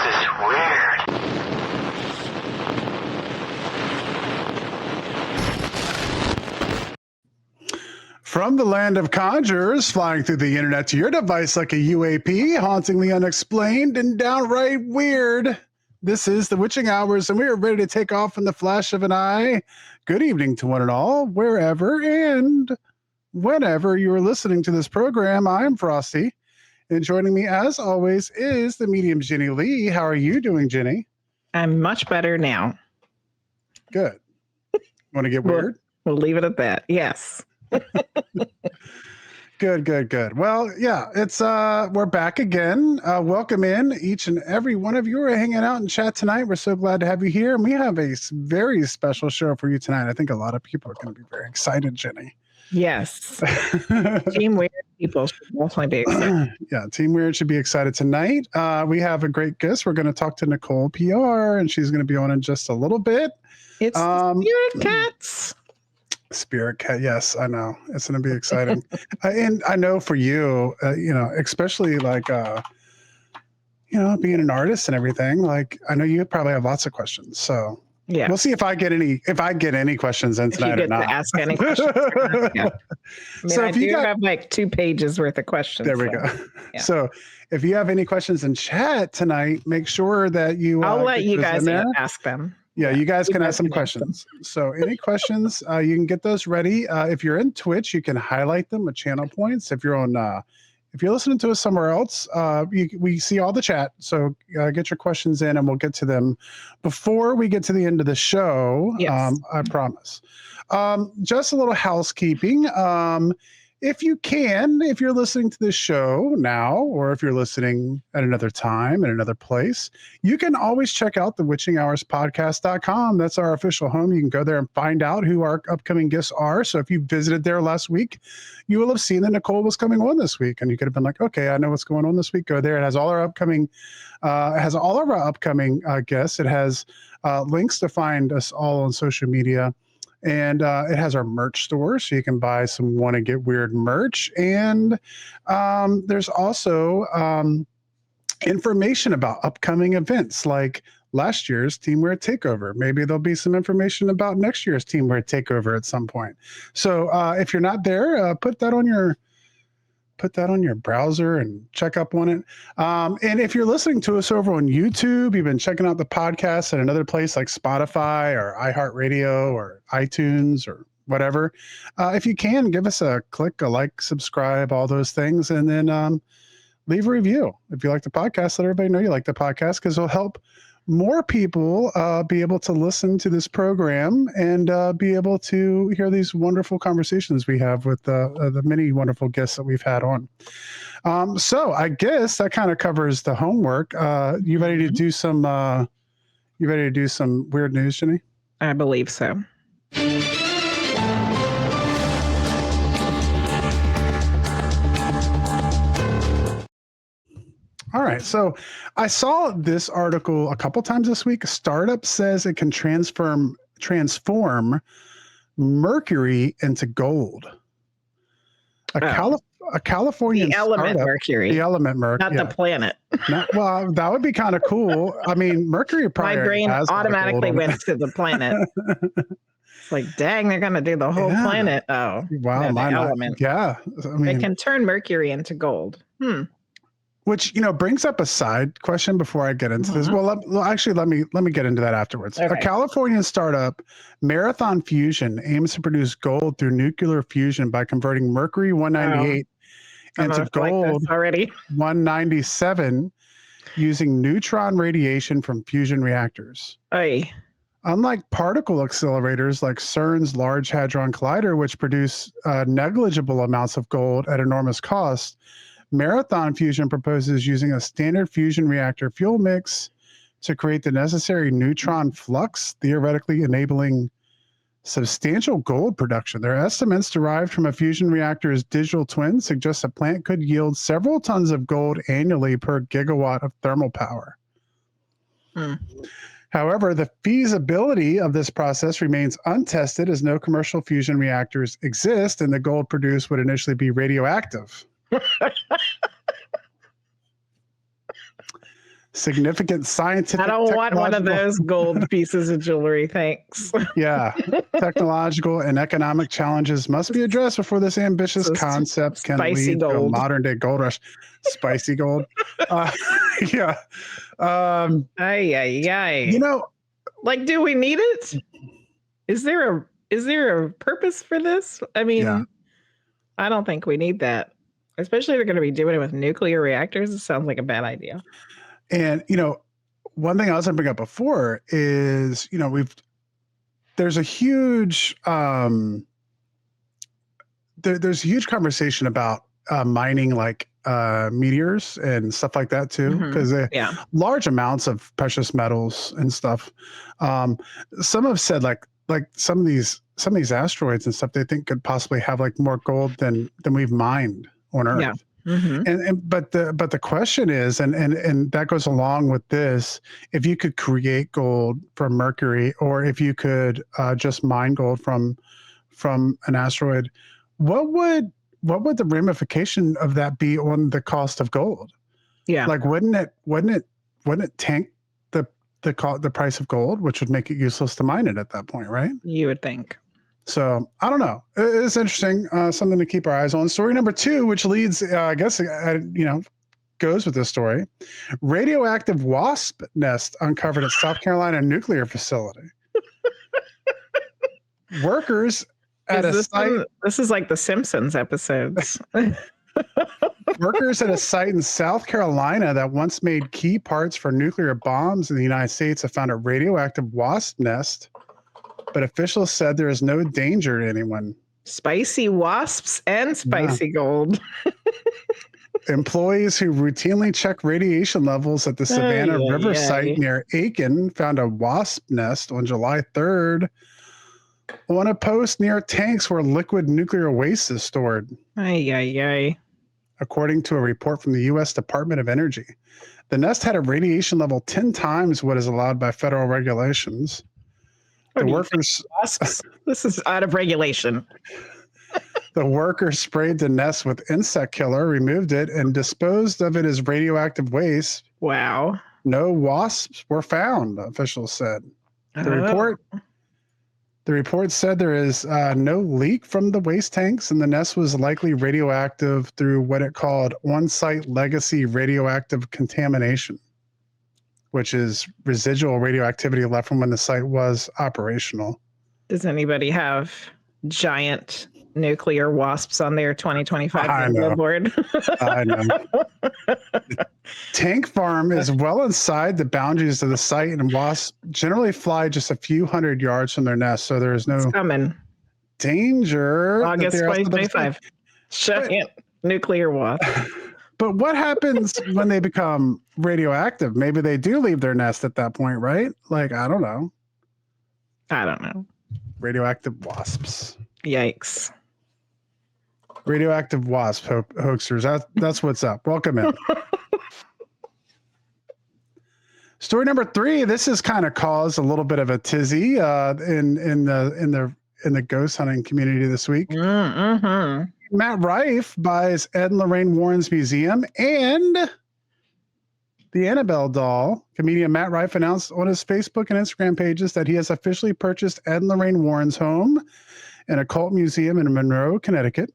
is weird. From the land of conjurers, flying through the internet to your device like a UAP, hauntingly unexplained and downright weird. This is the Witching Hours, and we are ready to take off in the flash of an eye. Good evening to one and all, wherever and whenever you are listening to this program. I'm Frosty, and joining me, as always, is the medium Jenny Lee. How are you doing, Jenny? I'm much better now. Good. Want to get weird? We'll leave it at that. Yes. Good. Well, yeah, it's we're back again. Welcome in each and every one of you who are hanging out in chat tonight. We're so glad to have you here, and we have a very special show for you tonight. I think a lot of people are going to be very excited, Jenny. Yes. Team Weird people should definitely be excited. Yeah, Team Weird should be excited tonight. We have a great guest. We're going to talk to Nicole Piar, and she's going to be on in just a little bit. It's the Spirit Cats. Spirit Cat, yes, I know. It's going to be exciting. And I know for you, especially like, being an artist and everything, like I know you probably have lots of questions. So yeah, we'll see if I get any questions in tonight you or not. To ask any questions. Yeah. I mean, so if you have like 2 pages worth of questions. There we go. Yeah. So if you have any questions in chat tonight, make sure that you. I'll let you guys ask them. Yeah, you guys can ask some questions. So any questions, you can get those ready. If you're in Twitch, you can highlight them with channel points. If you're on, if you're listening to us somewhere else, we see all the chat. So get your questions in, and we'll get to them before we get to the end of the show. Yes. I promise. Just a little housekeeping. If you're listening to this show now, or if you're listening at another time, in another place, you can always check out the witchinghourspodcast.com. That's our official home. You can go there and find out who our upcoming guests are. So if you visited there last week, you will have seen that Nicole was coming on this week, and you could have been like, okay, I know what's going on this week. Go there. It has all our upcoming, guests. It has links to find us all on social media. And it has our merch store, so you can buy some Want to Get Weird merch. And there's also information about upcoming events, like last year's Team Weird Takeover. Maybe there'll be some information about next year's Team Weird Takeover at some point. So if you're not there, put that on your browser and check up on it. And if you're listening to us over on YouTube, you've been checking out the podcast at another place like Spotify or iHeartRadio or iTunes or whatever. If you can, give us a click, a like, subscribe, all those things, and then leave a review. If you like the podcast, let everybody know you like the podcast, because it'll help more people be able to listen to this program and be able to hear these wonderful conversations we have with the many wonderful guests that we've had on. So I guess that kind of covers the homework. You ready to do some? You ready to do some weird news, Jenny? I believe so. All right. So I saw this article a couple times this week. A startup says it can transform mercury into gold. A Californian the element startup, mercury. The element mercury. Not the planet. Well, that would be kind of cool. I mean, mercury probably My brain has automatically went to the planet. It's like, dang, they're going to do the whole planet. Oh, wow. The element. Yeah. I mean, they can turn mercury into gold. Which, brings up a side question before I get into this. Well, let me get into that afterwards. Okay. A Californian startup, Marathon Fusion, aims to produce gold through nuclear fusion by converting mercury 198 into gold 197 using neutron radiation from fusion reactors. Oy. Unlike particle accelerators like CERN's Large Hadron Collider, which produce negligible amounts of gold at enormous cost, Marathon Fusion proposes using a standard fusion reactor fuel mix to create the necessary neutron flux, theoretically enabling substantial gold production. Their estimates derived from a fusion reactor's digital twin suggest the plant could yield several tons of gold annually per gigawatt of thermal power. However, the feasibility of this process remains untested, as no commercial fusion reactors exist, and the gold produced would initially be radioactive. significant scientific. I don't want one of those gold pieces of jewelry. Thanks. Yeah. Technological and economic challenges must be addressed before this ambitious concept can lead to a modern day gold rush. Spicy gold. Yeah. You know, like, do we need it? Is there a purpose for this? I mean, yeah. I don't think we need that. Especially if they're going to be doing it with nuclear reactors. It sounds like a bad idea. And, you know, one thing I was going to bring up before is, you know, there's a huge, there's a huge conversation about mining like meteors and stuff like that too, because large amounts of precious metals and stuff. Some have said like some of these asteroids and stuff they think could possibly have like more gold than we've mined on Earth. Yeah. Mm-hmm. But the question is, and that goes along with this, if you could create gold from Mercury, or if you could just mine gold from an asteroid, what would the ramification of that be on the cost of gold? Yeah. Like, wouldn't it tank the price of gold, which would make it useless to mine it at that point, right? You would think. So I don't know. It's interesting, something to keep our eyes on. Story number 2, which leads, I guess, goes with this story. Radioactive wasp nest uncovered at South Carolina nuclear facility. Workers at a site. This is like the Simpsons episodes. Workers at a site in South Carolina that once made key parts for nuclear bombs in the United States have found a radioactive wasp nest. But officials said there is no danger to anyone. Spicy wasps and spicy gold. Employees who routinely check radiation levels at the Savannah River site near Aiken found a wasp nest on July 3rd on a post near tanks where liquid nuclear waste is stored. According to a report from the U.S. Department of Energy. The nest had a radiation level 10 times what is allowed by federal regulations. The workers. This is out of regulation. The workers sprayed the nest with insect killer, removed it, and disposed of it as radioactive waste. Wow. No wasps were found, officials said. The report said there is no leak from the waste tanks, and the nest was likely radioactive through what it called on-site legacy radioactive contamination, which is residual radioactivity left from when the site was operational. Does anybody have giant nuclear wasps on their 2025 billboard? I know. The tank farm is well inside the boundaries of the site, and wasps generally fly just a few hundred yards from their nest, so there is no danger. August 2025. Giant nuclear wasp. But what happens when they become radioactive? Maybe they do leave their nest at that point, right? Like, I don't know. Radioactive wasps. Yikes. Radioactive wasp hoaxers. That's what's up. Welcome in. Story number 3. This has kind of caused a little bit of a tizzy in the ghost hunting community this week. Mm-hmm. Matt Rife buys Ed and Lorraine Warren's museum and the Annabelle doll. Comedian Matt Rife announced on his Facebook and Instagram pages that he has officially purchased Ed and Lorraine Warren's home and occult museum in Monroe, Connecticut.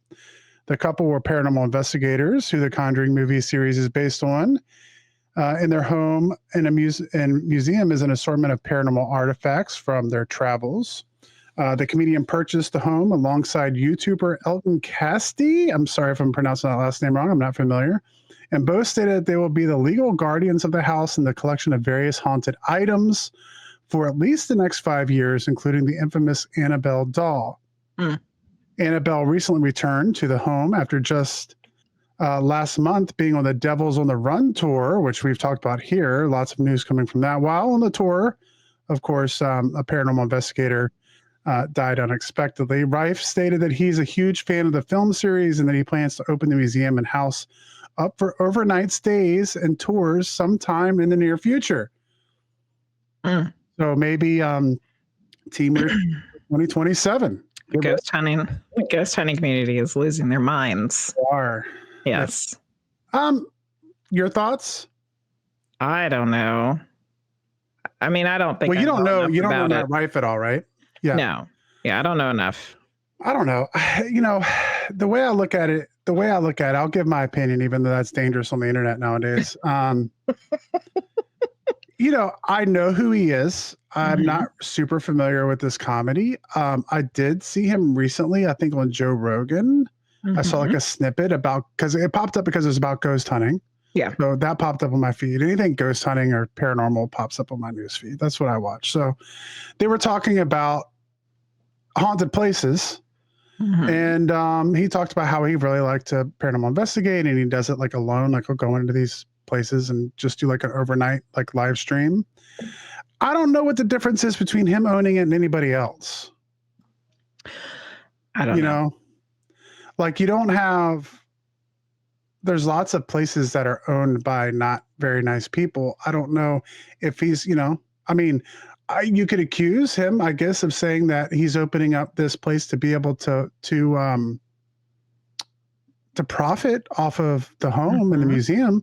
The couple were paranormal investigators who the Conjuring movie series is based on. In their home and museum is an assortment of paranormal artifacts from their travels. The comedian purchased the home alongside YouTuber Elton Casti. I'm sorry if I'm pronouncing that last name wrong. I'm not familiar. And both stated that they will be the legal guardians of the house and the collection of various haunted items for at least the next 5 years, including the infamous Annabelle doll. Annabelle recently returned to the home after just last month being on the Devils on the Run tour, which we've talked about here. Lots of news coming from that. While on the tour, of course, a paranormal investigator died unexpectedly. Rife stated that he's a huge fan of the film series and that he plans to open the museum and house up for overnight stays and tours sometime in the near future. So maybe Team 2027. The ghost hunting community is losing their minds. They are. Yes. Your thoughts? I don't know. I mean, I don't think. Well, you don't know about Matt Rife at all, right? Yeah. No. Yeah, I don't know enough. I don't know. The way I look at it, I'll give my opinion, even though that's dangerous on the internet nowadays. I know who he is. I'm not super familiar with this comedy. I did see him recently, I think on Joe Rogan. I saw like a snippet because it popped up because it was about ghost hunting. Yeah. So that popped up on my feed. Anything ghost hunting or paranormal pops up on my news feed. That's what I watch. So they were talking about haunted places. And he talked about how he really liked to paranormal investigate, and he does it like alone. Like he'll go into these places and just do like an overnight like live stream. I don't know what the difference is between him owning it and anybody else. I don't know. Like you don't have. There's lots of places that are owned by not very nice people. I don't know if he's, I mean, you could accuse him, I guess, of saying that he's opening up this place to be able to profit off of the home and the museum.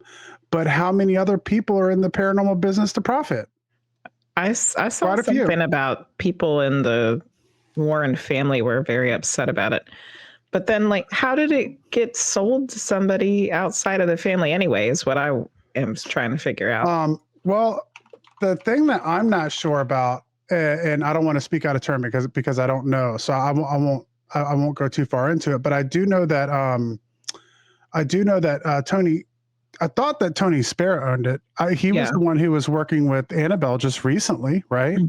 But how many other people are in the paranormal business to profit? I saw something about people in the Warren family were very upset about it. But then, like, how did it get sold to somebody outside of the family anyway, is what I am trying to figure out. Well, the thing that I'm not sure about, and I don't want to speak out of turn because I don't know, so I won't go too far into it. But I do know that Tony. I thought that Tony Spare owned it. He was the one who was working with Annabelle just recently, right?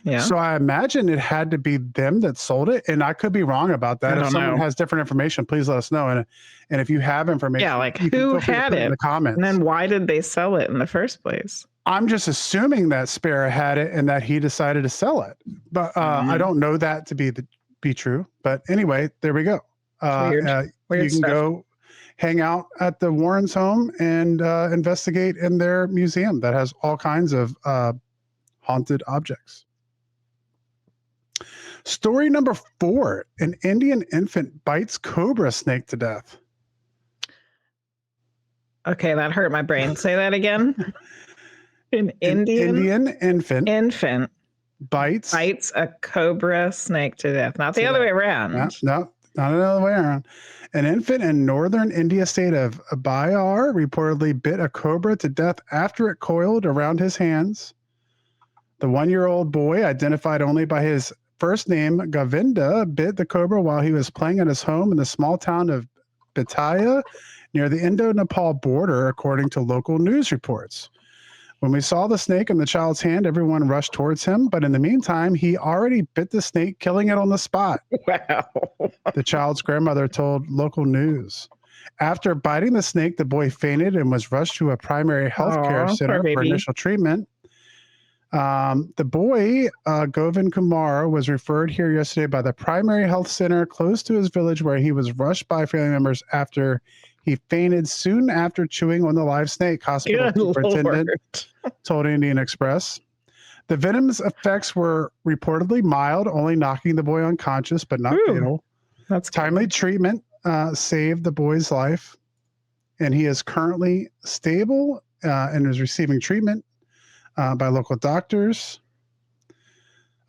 Yeah. So I imagine it had to be them that sold it, and I could be wrong about that. If someone has different information, please let us know. And if you have information, like who had it in the comments, and then why did they sell it in the first place? I'm just assuming that Spare had it and that he decided to sell it, but I don't know that to be true. But anyway, there we go. Weird you can stuff. go hang out at the Warrens' home and investigate in their museum that has all kinds of haunted objects. Story number 4: an Indian infant bites cobra snake to death. Okay, that hurt my brain. Say that again. An Indian infant bites a cobra snake to death. Not the other way around. No, not another way around. An infant in northern India state of Bihar reportedly bit a cobra to death after it coiled around his hands. The 1-year-old boy, identified only by his first name, Govinda, bit the cobra while he was playing at his home in the small town of Betaya near the Indo-Nepal border, according to local news reports. When we saw the snake in the child's hand, everyone rushed towards him, but in the meantime, he already bit the snake, killing it on the spot. Wow. The child's grandmother told local news. After biting the snake, the boy fainted and was rushed to a primary health care center for initial treatment. The boy, Govind Kumar, was referred here yesterday by the primary health center close to his village, where he was rushed by family members after he fainted soon after chewing on the live snake, hospital superintendent told Indian Express. The venom's effects were reportedly mild, only knocking the boy unconscious, but not fatal. That's timely treatment saved the boy's life, and he is currently stable and is receiving treatment by local doctors.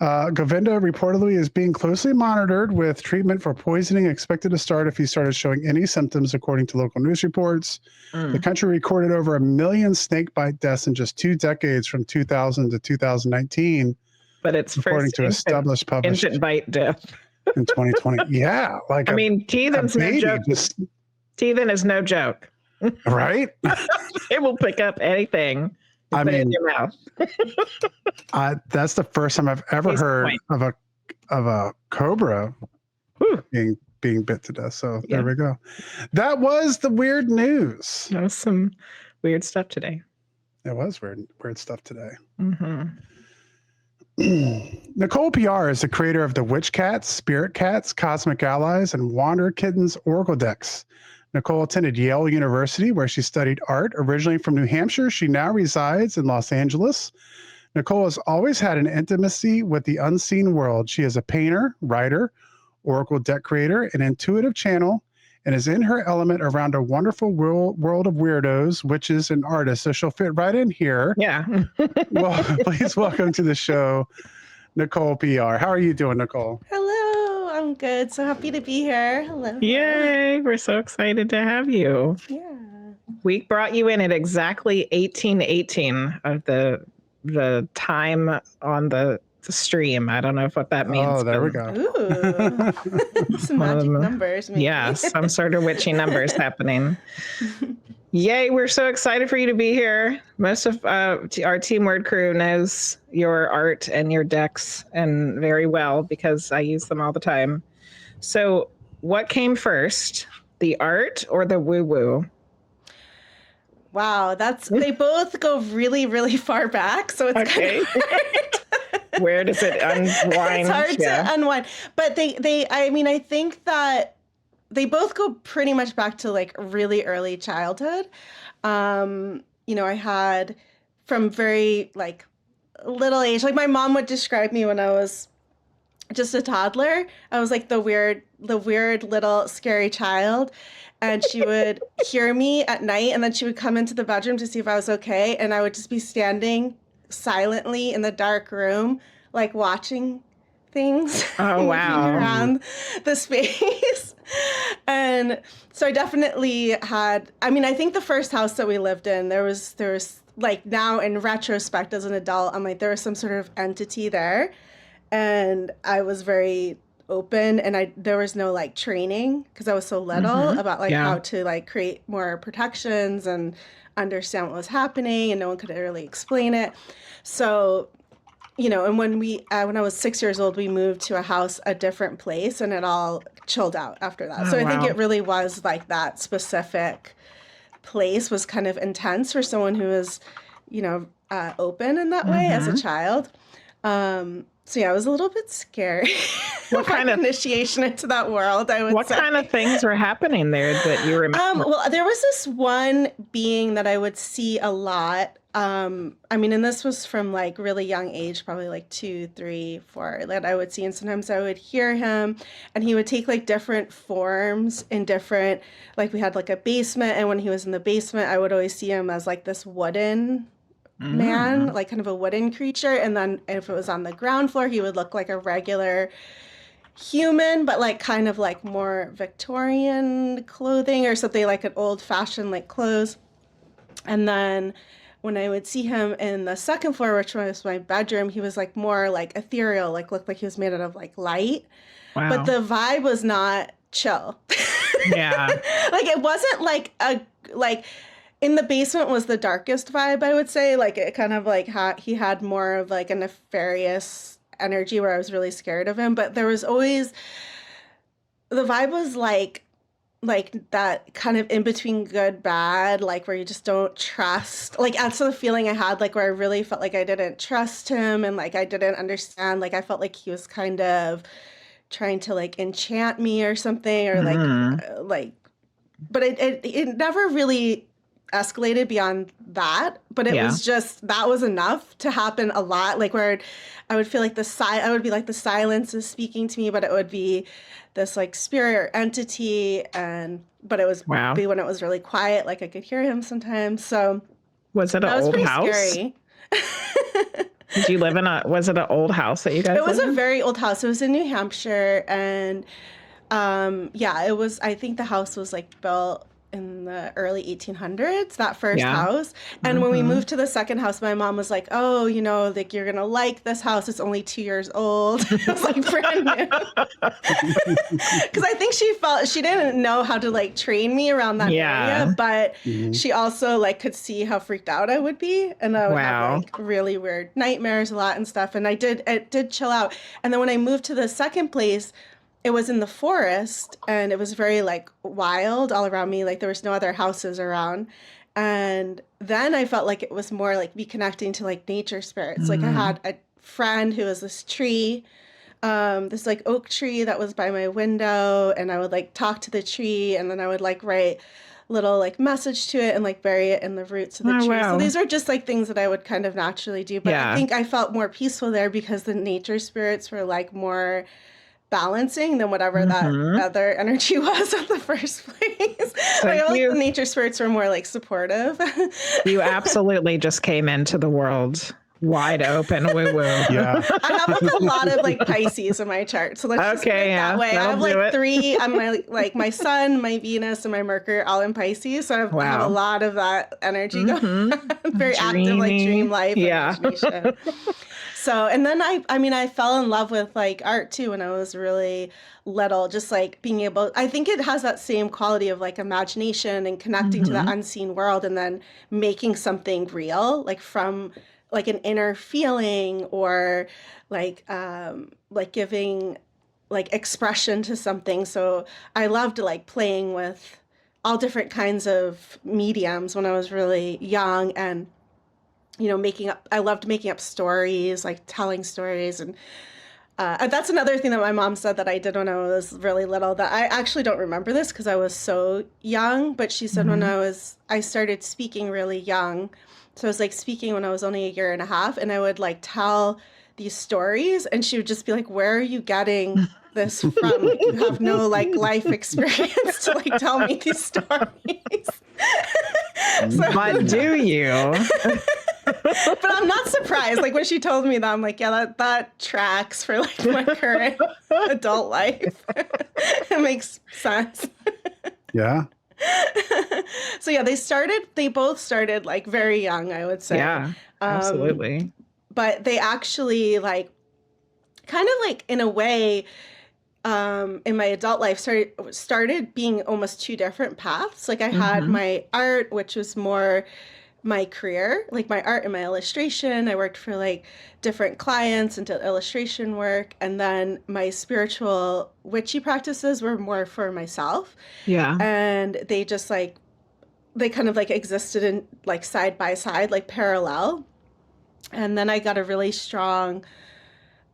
Govinda reportedly is being closely monitored, with treatment for poisoning expected to start if he started showing any symptoms, according to local news reports. The country recorded over 1 million snake bite deaths in just 2 decades, from 2000 to 2019. But it's according to established published infant bite death in 2020. Yeah, like teething's no joke. Teething is no joke, right? It will pick up anything. Put it in your mouth. That's the first time I've ever heard of a cobra being bit to death. So there we go. That was the weird news. That was some weird stuff today. It was weird stuff today. Nicole Piar is the creator of the Witch Cats, Spirit Cats, Cosmic Allies, and Wander Kittens Oracle decks. Nicole attended Yale University, where she studied art. Originally from New Hampshire, she now resides in Los Angeles. Nicole has always had an intimacy with the unseen world. She is a painter, writer, oracle deck creator, an intuitive channel, and is in her element around a wonderful world of weirdos, witches, and artists. So she'll fit right in here. Yeah. Well, please welcome to the show, Nicole Piar. How are you doing, Nicole? Hello, I'm good. So happy to be here. Hello. Yay. We're so excited to have you. Yeah. We brought you in at exactly 1818 of the time on the stream. I don't know what that means. Oh, there we go. Ooh. Some magic numbers. Maybe. Yeah, some sort of witchy numbers happening. Yay, we're so excited for you to be here. Most of our Team Word crew knows your art and your decks and very well because I use them all the time. So what came first, the art or the woo-woo? Wow, they both go really, really far back. So it's okay. kind of hard. Where does it unwind? It's hard to unwind. But I think that they both go pretty much back to like really early childhood. I had from very like little age, like my mom would describe me when I was just a toddler. I was like the weird little scary child. And she would hear me at night, and then she would come into the bedroom to see if I was okay. And I would just be standing silently in the dark room, like watching things around the space. And so I definitely had, I think the first house that we lived in, there was like now in retrospect as an adult, I'm like, there was some sort of entity there. And I was very open, and there was no like training because I was so little about like how to like create more protections and understand what was happening, and no one could really explain it. So, and when I was 6 years old, we moved to a different place, and it all chilled out after that. So I think it really was like that specific place was kind of intense for someone who was, open in that way as a child. So yeah, it was a little bit scary. What kind of initiation into that world, I would say. What kind of things were happening there that you remember? Well, there was this one being that I would see a lot. And this was from like really young age, probably like 2, 3, 4, that I would see. And sometimes I would hear him, and he would take like different forms in different, like we had like a basement. And when he was in the basement, I would always see him as like this wooden man, like kind of a wooden creature. And then if it was on the ground floor, he would look like a regular human, but like kind of like more Victorian clothing or something, like an old fashioned like clothes. And then when I would see him in the second floor, which was my bedroom, he was like more like ethereal, like looked like he was made out of like light. Wow. But the vibe was not chill. Yeah. Like it wasn't like in the basement was the darkest vibe, I would say. Like it kind of like he had more of like a nefarious energy where I was really scared of him. But there was always, the vibe was like that kind of in between good, bad, like where you just don't trust. Like that's the feeling I had, like where I really felt like I didn't trust him, and like I didn't understand. Like I felt like he was kind of trying to like enchant me or something, or but it never really escalated beyond that, but it was just, that was enough to happen a lot, like where I would feel like I would be like the silence is speaking to me, but it would be this like spirit or entity, but it was be when it was really quiet, like I could hear him sometimes. So was it an old house? Scary. Did you live was it an old house that you guys It was lived a in? very old house. It was in New Hampshire, and it was, I think the house was like built in the early 1800s, that first house. And when we moved to the second house, my mom was like, oh, like you're gonna like this house, it's only 2 years old. It was like brand new. Because I think she didn't know how to like train me around that area, but she also like could see how freaked out I would be, and I would have like really weird nightmares a lot and stuff. And it did chill out. And then when I moved to the second place, it was in the forest, and it was very like wild all around me. Like there was no other houses around. And then I felt like it was more like me connecting to like nature spirits. Like I had a friend who was this tree, this like oak tree that was by my window, and I would like talk to the tree, and then I would like write little like message to it and like bury it in the roots of the tree. Wow. So these are just like things that I would kind of naturally do. But I think I felt more peaceful there because the nature spirits were like more balancing than whatever that other energy was in the first place. So I feel like the nature spirits were more like supportive. You absolutely just came into the world wide open. Woo woo. Yeah. I have like a lot of like Pisces in my chart, so let's just put it that way. I have like 3. I'm my Sun, my Venus, and my Mercury all in Pisces, so I have a lot of that energy going. Very active, like dream life, imagination. So, and then I fell in love with like art too when I was really little, just like being able, I think it has that same quality of like imagination and connecting to the unseen world and then making something real, like from like an inner feeling or like giving like expression to something. So I loved like playing with all different kinds of mediums when I was really young and I loved making up stories, like telling stories. And that's another thing that my mom said that I did when I was really little that I actually don't remember this because I was so young. But she said when I started speaking really young. So I was like speaking when I was only 1.5 years, and I would like tell these stories and she would just be like, where are you getting this from? Like, you have no like life experience to like tell me these stories. But do you? But I'm not surprised. Like when she told me that, I'm like, yeah, that tracks for like my current adult life. It makes sense. Yeah. So yeah, they both started like very young, I would say. Yeah, absolutely. But they actually like kind of like in a way in my adult life started being almost 2 different paths. Like I had my art, which was more my career, like my art and my illustration. I worked for like different clients and did illustration work. And then my spiritual witchy practices were more for myself. Yeah. And they just like, they kind of like existed in like side by side, like parallel. And then I got a really strong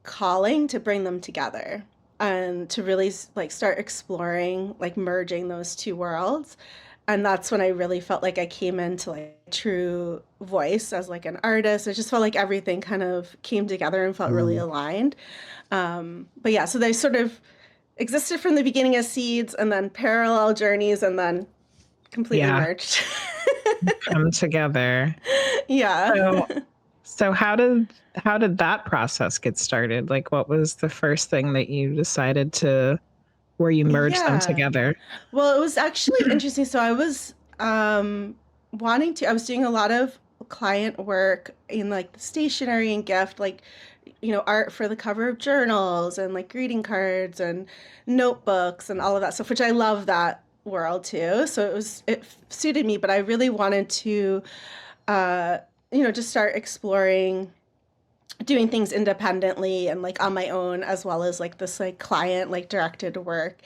calling to bring them together and to really like start exploring, like merging those 2 worlds. And that's when I really felt like I came into like true voice as like an artist. I just felt like everything kind of came together and felt really aligned. But yeah, so they sort of existed from the beginning as seeds and then parallel journeys and then completely merged. Come together. Yeah. So how did that process get started? Like what was the first thing that you decided to where you merged them together? Well, it was actually interesting. So I was I was doing a lot of client work in like the stationery and gift, like, art for the cover of journals and like greeting cards and notebooks and all of that stuff, which I love that world too. So it suited me, but I really wanted to, just start exploring doing things independently and like on my own as well as like this like client like directed work.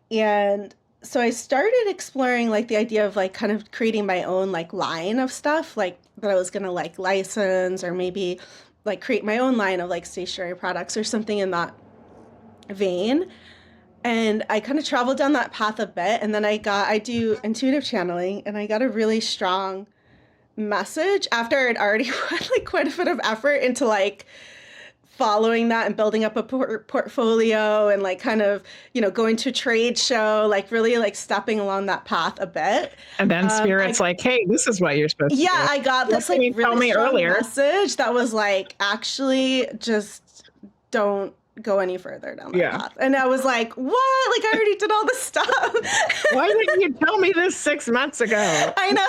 And so I started exploring like the idea of like kind of creating my own like line of stuff like that I was gonna like license or maybe like create my own line of like stationery products or something in that vein. And I kind of traveled down that path a bit and then I do intuitive channeling and I got a really strong message after I'd already put like quite a bit of effort into like following that and building up a portfolio and like kind of going to a trade show, like really like stepping along that path a bit. And then spirit's like, hey, this is what you're supposed to do. I got this like really strong message that was like, actually just don't go any further down that path. And I was like, what? Like I already did all this stuff. Why didn't you tell me this 6 months ago? I know.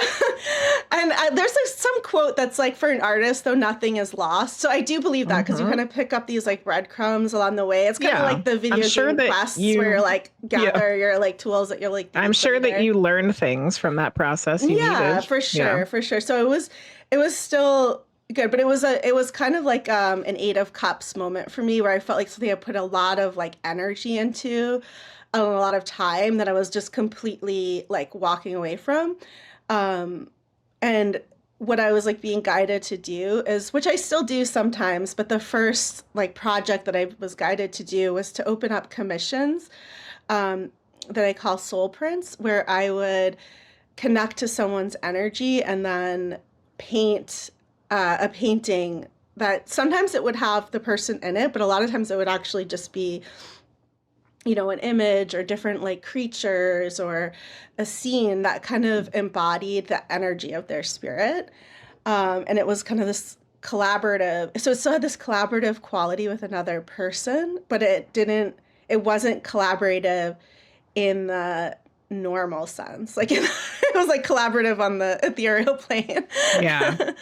And there's like some quote that's like, for an artist, though nothing is lost. So I do believe that because you kind of pick up these like breadcrumbs along the way. It's kind of like the video game quests where you're like gather your like tools that you're like. I'm sure that you learned things from that process. You needed. For sure, for sure. So it was still good, but it was kind of like an 8 of Cups moment for me where I felt like something I put a lot of like energy into, a lot of time that I was just completely like walking away from. And what I was like being guided to do is, which I still do sometimes, but the first like project that I was guided to do was to open up commissions that I call soul prints, where I would connect to someone's energy and then paint a painting that sometimes it would have the person in it, but a lot of times it would actually just be an image or different like creatures or a scene that kind of embodied the energy of their spirit. And it was kind of this collaborative. So it still had this collaborative quality with another person, but it wasn't collaborative in the normal sense. Like it was like collaborative on the ethereal plane. Yeah.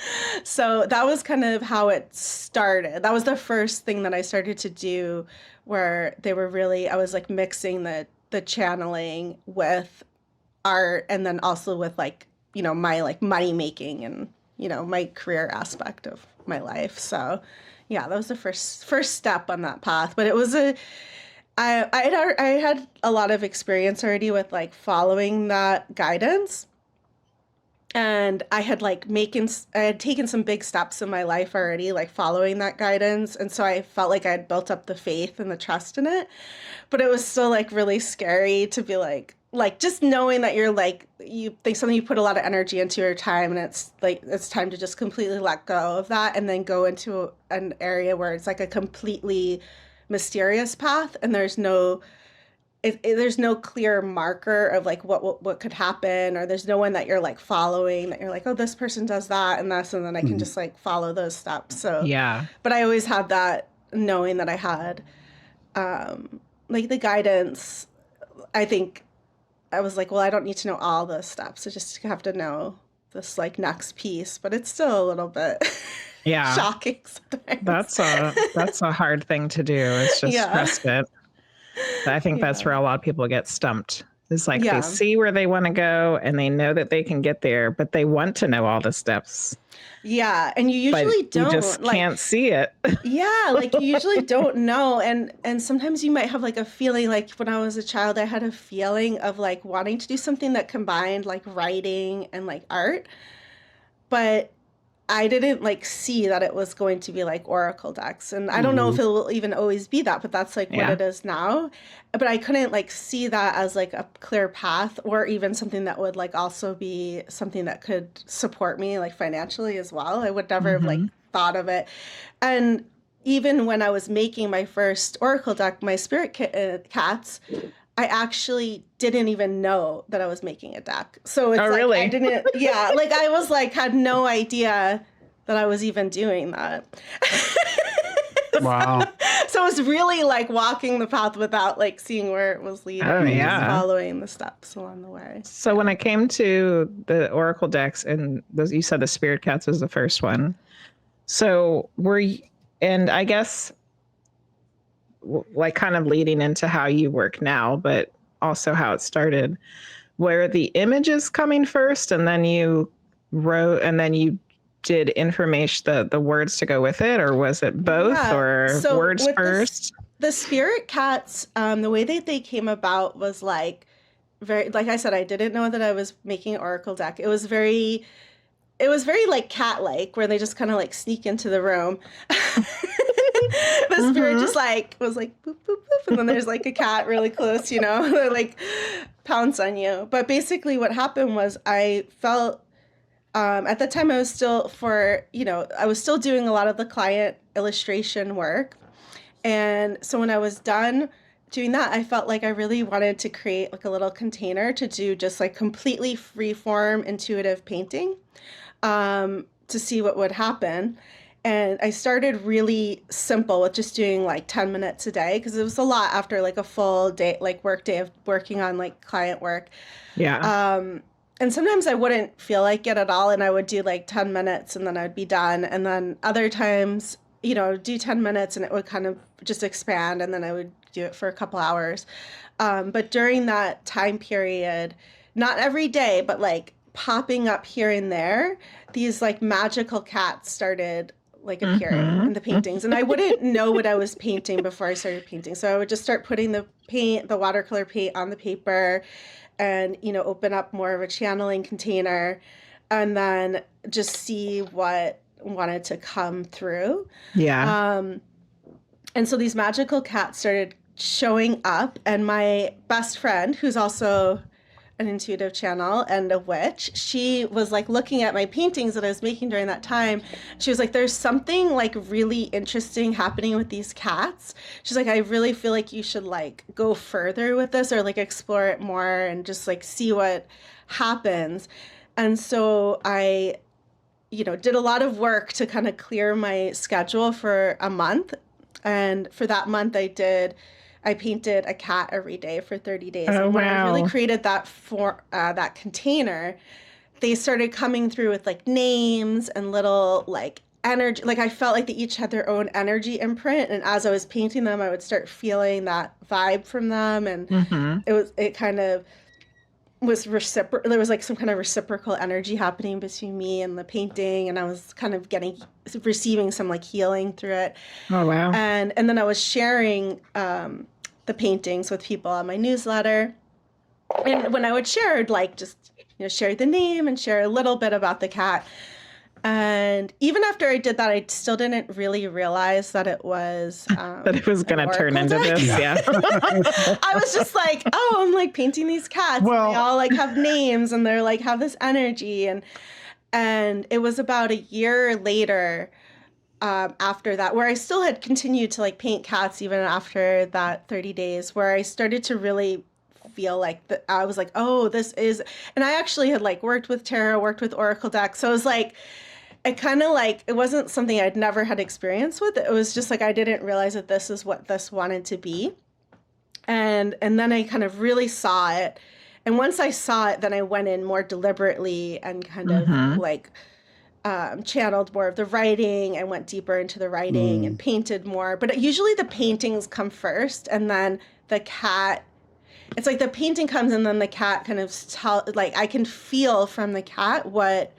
So that was kind of how it started. That was the first thing that I started to do, where I was like mixing the channeling with art, and then also with like, my like money making and, my career aspect of my life. So yeah, that was the first step on that path. But it was I had a lot of experience already with like following that guidance. And I had taken some big steps in my life already, like following that guidance. And so I felt like I had built up the faith and the trust in it. But it was still like really scary to be like just knowing that you think something you put a lot of energy into your time, and it's time to just completely let go of that and then go into an area where it's like a completely mysterious path, and there's no clear marker of like what could happen, or there's no one that you're like following, that you're like, oh, this person does that and this, and then I can just like follow those steps. So yeah, but I always had that knowing that I had like the guidance. I think I was like, well, I don't need to know all the steps. I just have to know this like next piece, but it's still a little bit shocking sometimes. That's a hard thing to do. It's just trust it. I think that's where a lot of people get stumped. It's like they see where they want to go and they know that they can get there, but they want to know all the steps. Yeah, and you usually don't. You just can't see it. Yeah, like you usually don't know, and sometimes you might have like a feeling. Like when I was a child, I had a feeling of like wanting to do something that combined like writing and like art, but I didn't like see that it was going to be like oracle decks. And I don't know if it will even always be that, but that's like what it is now. But I couldn't like see that as like a clear path, or even something that would like also be something that could support me like financially as well. I would never have like thought of it. And even when I was making my first oracle deck, my spirit cats, I actually didn't even know that I was making a deck. So it's really? I didn't, like I was like, had no idea that I was even doing that. Wow. So it was really like walking the path without like seeing where it was leading, just following the steps along the way. So when I came to the oracle decks, and you said the spirit cats was the first one. So and I guess like kind of leading into how you work now, but also how it started, where the images coming first, and then you wrote, and then you did information, the words to go with it, or was it both, or so words first? The spirit cats, the way that they came about was like very, like I said, I didn't know that I was making an oracle deck. It was very like cat-like, where they just kind of like sneak into the room. The spirit just like was like boop boop boop, and then there's like a cat really close, they like pounce on you. But basically what happened was I felt at the time I was still doing a lot of the client illustration work. And so when I was done doing that, I felt like I really wanted to create like a little container to do just like completely free form intuitive painting, to see what would happen. And I started really simple with just doing like 10 minutes a day, because it was a lot after like a full day, like work day of working on like client work. Yeah. And sometimes I wouldn't feel like it at all, and I would do like 10 minutes and then I'd be done. And then other times, do 10 minutes and it would kind of just expand, and then I would do it for a couple hours. But during that time period, not every day, but like popping up here and there, these like magical cats started like appearing in the paintings, and I wouldn't know what I was painting before I started painting. So I would just start putting the watercolor paint on the paper, and open up more of a channeling container, and then just see what wanted to come through. And so these magical cats started showing up, and my best friend, who's also an intuitive channel and a witch. She was like looking at my paintings that I was making during that time. She was like, there's something like really interesting happening with these cats. She's like, I really feel like you should like go further with this or like explore it more and just like see what happens. And so I, did a lot of work to kind of clear my schedule for a month. And for that month I painted a cat every day for 30 days. Oh, and when I really wow. created that that container, they started coming through with like names and little like energy. Like I felt like they each had their own energy imprint. And as I was painting them, I would start feeling that vibe from them. And Mm-hmm. it kind of was reciprocal. There was like some kind of reciprocal energy happening between me and the painting. And I was kind of receiving some like healing through it. Oh, wow. And then I was sharing the paintings with people on my newsletter. And when I would share, like just share the name and share a little bit about the cat. And even after I did that, I still didn't really realize that it was that it was going to turn into deck. this. Yeah. I was just like, oh, I'm like painting these cats. Well, they all like have names and they're like have this energy. And it was about a year later after that, where I still had continued to like paint cats even after that 30 days, where I started to really feel like I was like, oh, this is, and I actually had like worked with tarot, worked with oracle decks. So it was like, it kind of like, it wasn't something I'd never had experience with. It was just like, I didn't realize that this is what this wanted to be. And then I kind of really saw it. And once I saw it, then I went in more deliberately and kind of like, channeled more of the writing and went deeper into the writing and painted more. But usually the paintings come first and then the cat, it's like the painting comes and then the cat kind of like I can feel from the cat what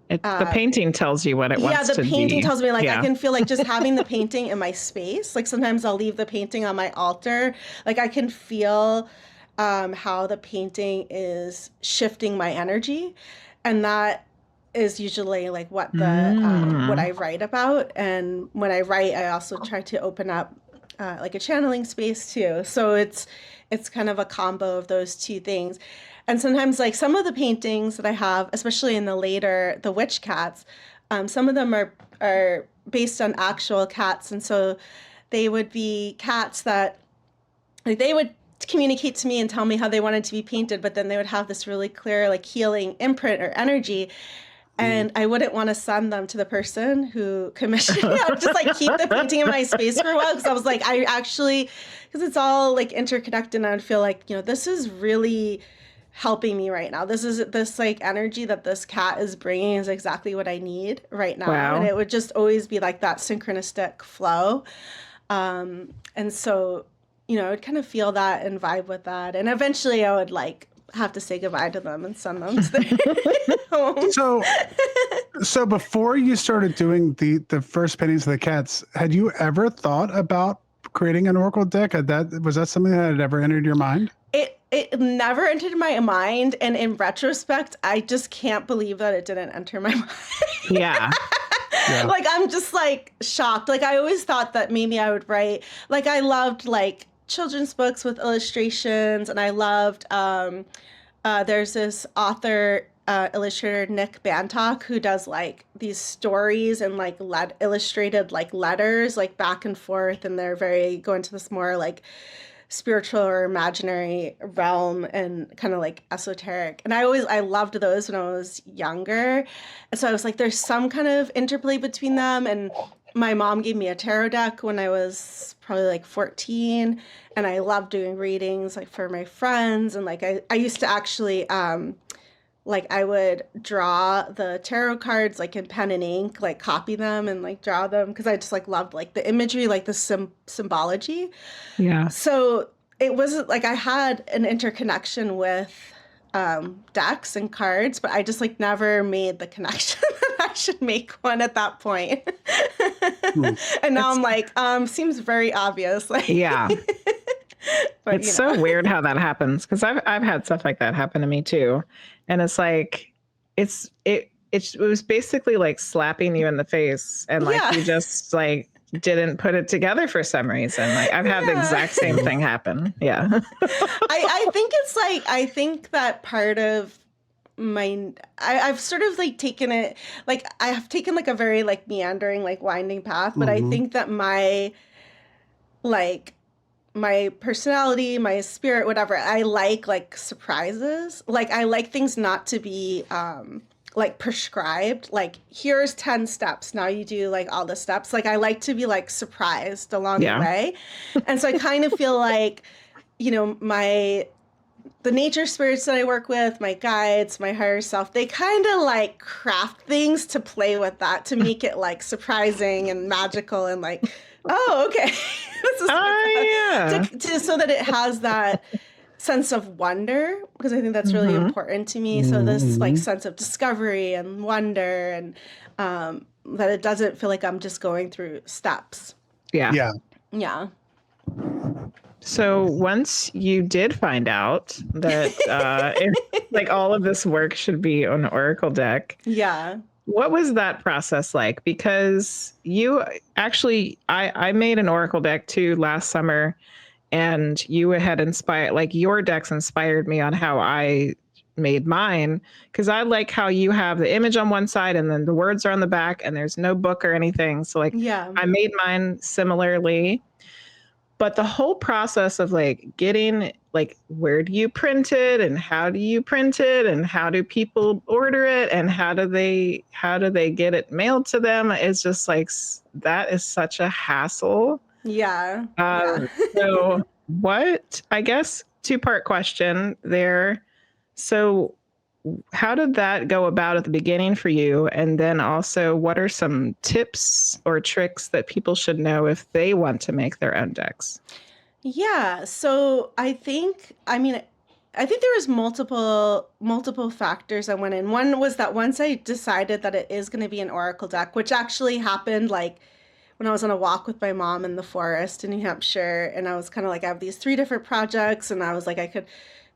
the painting tells you what it wants to be. Yeah, the painting tells me like I can feel like just having the painting in my space. Like sometimes I'll leave the painting on my altar. Like I can feel how the painting is shifting my energy, and that is usually like what what I write about. And when I write, I also try to open up like a channeling space too. So it's kind of a combo of those two things. And sometimes like some of the paintings that I have, especially in the witch cats, some of them are based on actual cats. And so they would be cats that like they would communicate to me and tell me how they wanted to be painted, but then they would have this really clear like healing imprint or energy. And I wouldn't want to send them to the person who commissioned it. I would just like keep the painting in my space for a while because I was like, because it's all like interconnected, and I would feel like, this is really helping me right now. This like energy that this cat is bringing is exactly what I need right now. Wow. And it would just always be like that synchronistic flow. And so, I would kind of feel that and vibe with that. And eventually I would like have to say goodbye to them and send them to their home. So before you started doing the first paintings of the cats, had you ever thought about creating an oracle deck? Was that something that had ever entered your mind? It never entered my mind, and in retrospect, I just can't believe that it didn't enter my mind. Yeah. Like I'm just like shocked. Like I always thought that maybe I would write. Like I loved like children's books with illustrations, and I loved there's this author illustrator Nick Bantock who does like these stories and like illustrated like letters like back and forth, and they're very go into this more like spiritual or imaginary realm and kind of like esoteric. And I loved those when I was younger, and so I was like, there's some kind of interplay between them. And my mom gave me a tarot deck when I was probably like 14, and I loved doing readings like for my friends. And like I used to actually like I would draw the tarot cards like in pen and ink, like copy them and like draw them because I just like loved like the imagery, like the symbology. Yeah. So it wasn't like I had an interconnection with decks and cards, but I just like never made the connection that I should make one at that point. And now I'm like, seems very obvious. Like, yeah. But, it's so weird how that happens, because I've had stuff like that happen to me too, and it's like it was basically like slapping you in the face, and like you just like didn't put it together for some reason. Like I've had the exact same thing happen. Yeah. I think it's like, I think that part of I've sort of like taken it, like I have taken like a very like meandering, like winding path, but I think that like my personality, my spirit, whatever, I like surprises. Like I like things not to be like prescribed. Like here's 10 steps. Now you do like all the steps. Like I like to be like surprised along the way. And so I kind of feel like, you know, the nature spirits that I work with, my guides, my higher self, they kind of like craft things to play with that, to make it like surprising and magical and like, oh, okay. This is so that it has that sense of wonder, because I think that's really important to me. So this like sense of discovery and wonder, and that it doesn't feel like I'm just going through steps. Yeah. So once you did find out that like all of this work should be on an Oracle deck, what was that process like? Because you actually, I made an Oracle deck too last summer, and you had inspired, like your decks inspired me on how I made mine, because I like how you have the image on one side and then the words are on the back and there's no book or anything. So like I made mine similarly. But the whole process of like getting, like, where do you print it and how do you print it and how do people order it and how do they get it mailed to them? It's just like, that is such a hassle. So what, I guess, two-part question there. So how did that go about at the beginning for you? And then also, what are some tips or tricks that people should know if they want to make their own decks? Yeah. So I think there was multiple factors that went in. One was that once I decided that it is going to be an Oracle deck, which actually happened like when I was on a walk with my mom in the forest in New Hampshire, and I was kind of like, I have these 3 different projects, and I was like, I could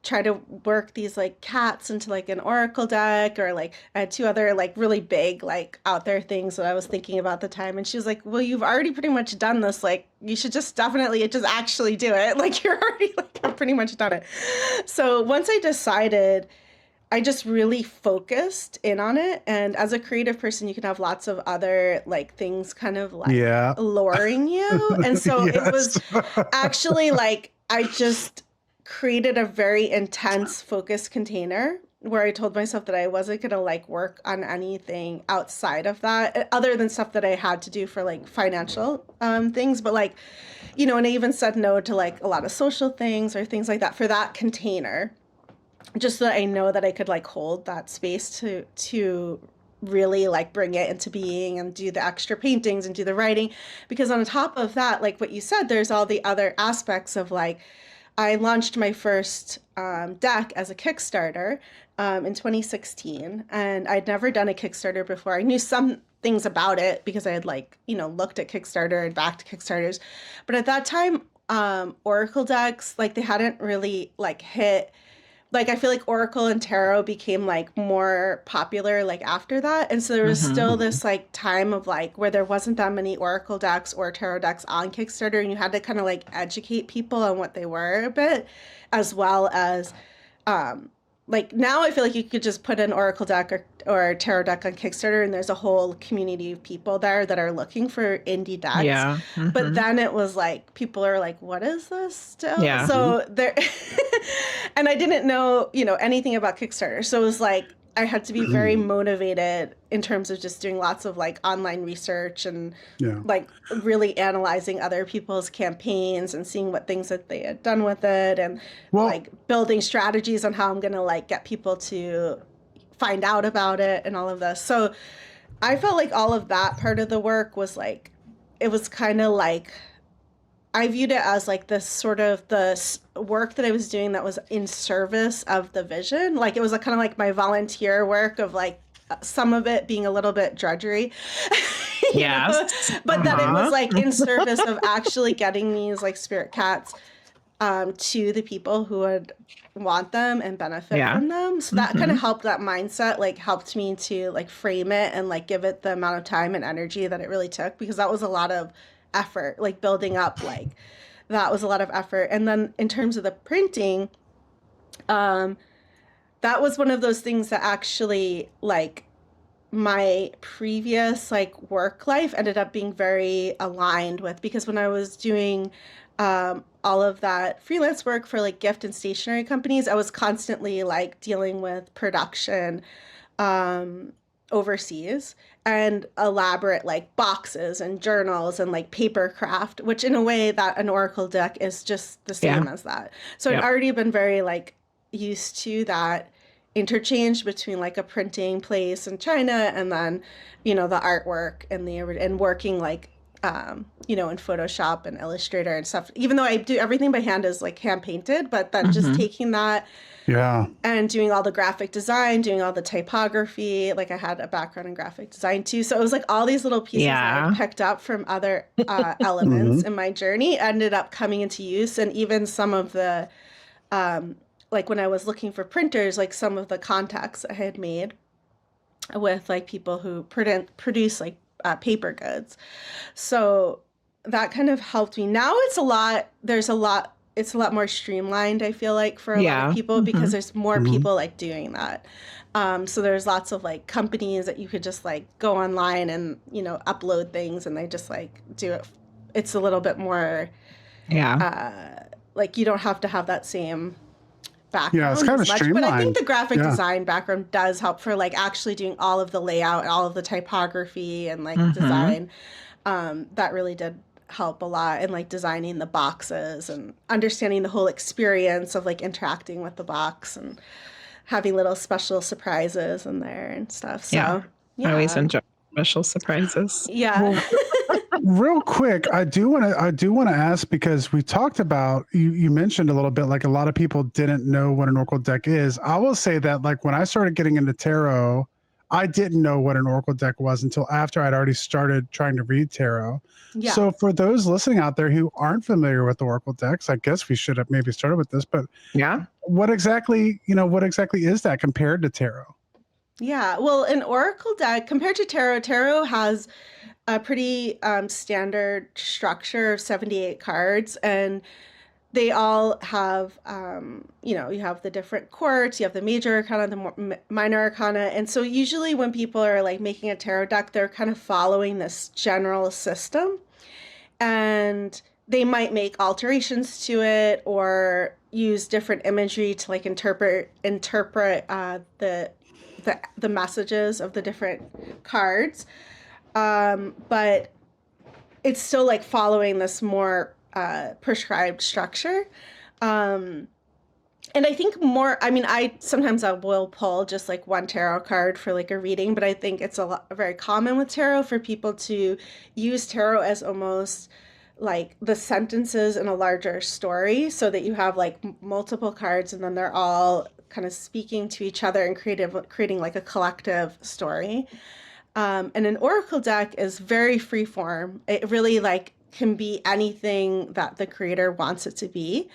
try to work these like cats into like an Oracle deck, or like I had 2 other like really big like out there things that I was thinking about at the time. And she was like, well, you've already pretty much done this. Like you should just definitely just actually do it. Like you're already like, I've pretty much done it. So once I decided, I just really focused in on it. And as a creative person, you can have lots of other like things kind of like luring you. And so it was actually like, I just created a very intense focused container where I told myself that I wasn't going to like work on anything outside of that, other than stuff that I had to do for like financial things. But like, you know, and I even said no to like a lot of social things or things like that for that container, just so that I know that I could like hold that space to really like bring it into being and do the extra paintings and do the writing. Because on top of that, like what you said, there's all the other aspects of like, I launched my first deck as a Kickstarter in 2016, and I'd never done a Kickstarter before. I knew some things about it because I had like, you know, looked at Kickstarter and backed Kickstarters. But at that time, Oracle decks, like they hadn't really like hit. Like I feel like Oracle and Tarot became like more popular like after that. And so there was still this like time of like where there wasn't that many Oracle decks or Tarot decks on Kickstarter, and you had to kind of like educate people on what they were a bit, as well as like now I feel like you could just put an Oracle deck or Tarot deck on Kickstarter and there's a whole community of people there that are looking for indie decks. Yeah. But then it was like, people are like, what is this still? Yeah. So there, and I didn't know, you know, anything about Kickstarter. So it was like, I had to be very motivated in terms of just doing lots of like online research and like really analyzing other people's campaigns and seeing what things that they had done with it, and like building strategies on how I'm going to like get people to find out about it and all of this. So I felt like all of that part of the work was like, it was kind of like, I viewed it as like this sort of the work that I was doing that was in service of the vision. Like it was kind of like my volunteer work of like some of it being a little bit drudgery. But that it was like in service of actually getting these like spirit cats to the people who would want them and benefit from them. So that kind of helped, that mindset like helped me to like frame it and like give it the amount of time and energy that it really took, because that was a lot of effort, like building up, like that was a lot of effort. And then in terms of the printing, um, that was one of those things that actually like my previous like work life ended up being very aligned with, because when I was doing all of that freelance work for like gift and stationery companies, I was constantly like dealing with production um, overseas and elaborate like boxes and journals and like paper craft, which in a way that an Oracle deck is just the Yeah. same as that. So I'd Yep. already been very like used to that interchange between like a printing place in China and then, you know, the artwork and the and working like you know, in Photoshop and Illustrator and stuff. Even though I do everything by hand is like hand painted, but then just Mm-hmm. taking that Yeah. and doing all the graphic design, doing all the typography. Like I had a background in graphic design too. So it was like all these little pieces that I Yeah. picked up from other hmm elements in my journey ended up coming into use. And even some of the, um, like when I was looking for printers, like some of the contacts I had made with like people who produce like paper goods. So that kind of helped me. Now it's a lot more streamlined, I feel like, for a lot of Yeah. people because Mm-hmm. there's more hmm people like doing that. So there's lots of like companies that you could just like go online and, you know, upload things and they just like do it. It's a little bit more Yeah. like you don't have to have that same Yeah, it's background kind as of much. But I think streamlined. the graphic Yeah. design background does help for like actually doing all of the layout, all of the typography and like Mm-hmm. design. That really did help a lot in like designing the boxes and understanding the whole experience of like interacting with the box and having little special surprises in there and stuff. Yeah. So I always yeah. enjoy special surprises. Yeah. Well, real quick, I do want to ask because we talked about you mentioned a little bit like a lot of people didn't know what an Oracle deck is. I will say that like when I started getting into tarot, I didn't know what an Oracle deck was until after I'd already started trying to read tarot. Yeah. So for those listening out there who aren't familiar with Oracle decks, I guess we should have maybe started with this, but Yeah. what exactly is that compared to tarot? Yeah. Well, an Oracle deck compared to tarot, tarot has a pretty standard structure of 78 cards, and they all have, you know, you have the different courts, you have the major arcana, the minor arcana. And so usually when people are like making a tarot deck, they're kind of following this general system and they might make alterations to it or use different imagery to like interpret the messages of the different cards. But it's still like following this more prescribed structure. Um, and I think more, I mean, I will pull just like one tarot card for like a reading, but I think it's very common with tarot for people to use tarot as almost like the sentences in a larger story so that you have like multiple cards and then they're all kind of speaking to each other and creating like a collective story. And an oracle deck is very free form. It really like can be anything that the creator wants it to be.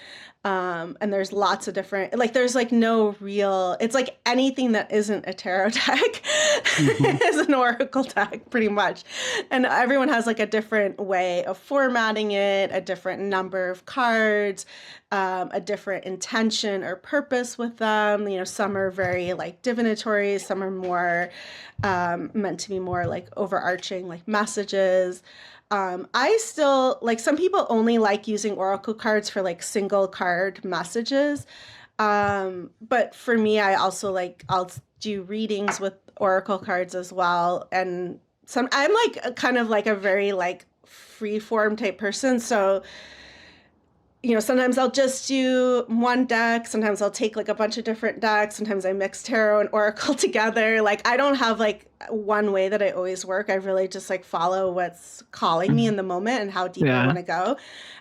And there's lots of different, like there's like no real, it's like anything that isn't a tarot deck hmm is an oracle deck pretty much. And everyone has like a different way of formatting it, a different number of cards, a different intention or purpose with them. You know, some are very like divinatory, some are more meant to be more like overarching like messages. I still like some people only like using oracle cards for like single card messages. But for me, I also like I'll do readings with oracle cards as well. And I'm like a, kind of like a very like free form type person. So you know, sometimes I'll just do one deck. Sometimes I'll take like a bunch of different decks. Sometimes I mix tarot and oracle together. Like I don't have like one way that I always work. I really just like follow what's calling me in the moment and how deep I Yeah. want to go.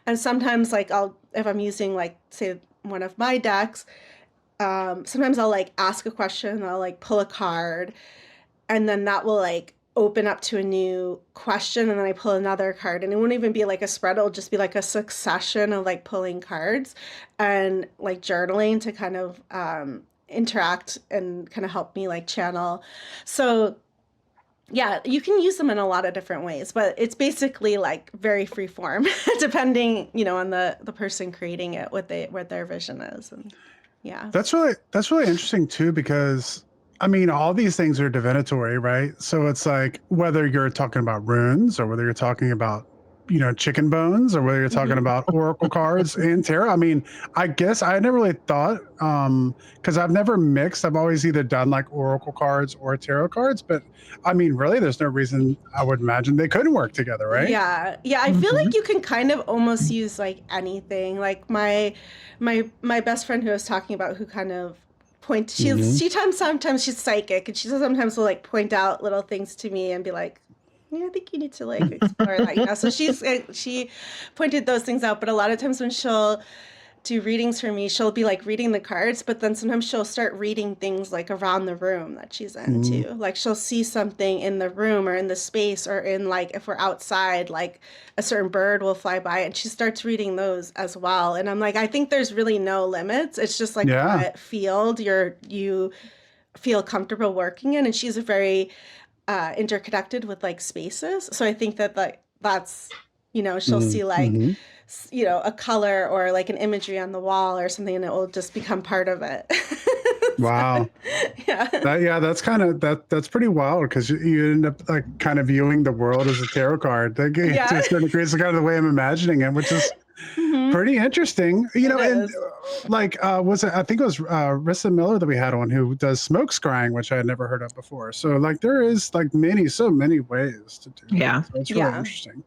And sometimes like if I'm using like say one of my decks, sometimes I'll like ask a question and I'll like pull a card and then that will like open up to a new question and then I pull another card and it won't even be like a spread, it'll just be like a succession of like pulling cards and like journaling to kind of interact and kind of help me like channel. So Yeah, you can use them in a lot of different ways, but it's basically like very free form, depending, on the person creating it, what their vision is, and yeah. That's really interesting too, because I mean, all these things are divinatory, right? So it's like whether you're talking about runes or whether you're talking about chicken bones or whether you're talking Hmm. about oracle cards and tarot. I mean, I guess I never really thought, because I've never mixed. I've always either done like oracle cards or tarot cards, but I mean, really, there's no reason I would imagine they couldn't work together, right? Yeah, yeah. I feel Mhm. like you can kind of almost use like anything. Like my best friend who I was talking about, who kind of Hmm. sometimes she's psychic, and she sometimes will like point out little things to me and be like, yeah, I think you need to like explore that, So she pointed those things out, but a lot of times when she'll do readings for me, she'll be like reading the cards, but then sometimes she'll start reading things like around the room that she's in Hmm. too. Like she'll see something in the room or in the space or in like if we're outside, like a certain bird will fly by and she starts reading those as well. And I'm like, I think there's really no limits. It's just like Yeah. what field you feel comfortable working in. And she's a very interconnected with like spaces. So I think that like that's she'll see like Mm-hmm. a color or like an imagery on the wall or something, and it will just become part of it. So, Wow. yeah. That's kind of that's pretty wild, because you end up like kind of viewing the world as a tarot card. Like, to Yeah. a certain degree, it's kind of the way I'm imagining it, which is Hmm. pretty interesting. It And is. like, was it? I think it was Rissa Miller that we had on, who does smoke scrying, which I had never heard of before. So like, there is like so many ways to do that. Yeah, So it's really Yeah. interesting.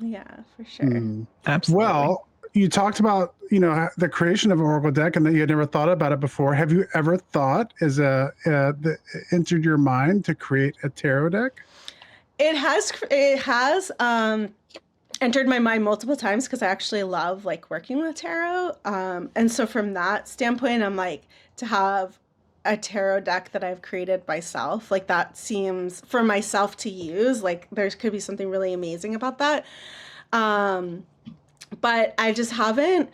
Yeah, for sure. Hmm. absolutely. Well, you talked about the creation of Oracle deck, and that you had never thought about it before. Have you ever thought, entered your mind to create a tarot deck? It has entered my mind multiple times because I actually love like working with tarot. And so from that standpoint, I'm like, to have a tarot deck that I've created myself, like that seems for myself to use, like there could be something really amazing about that. Um, but I just haven't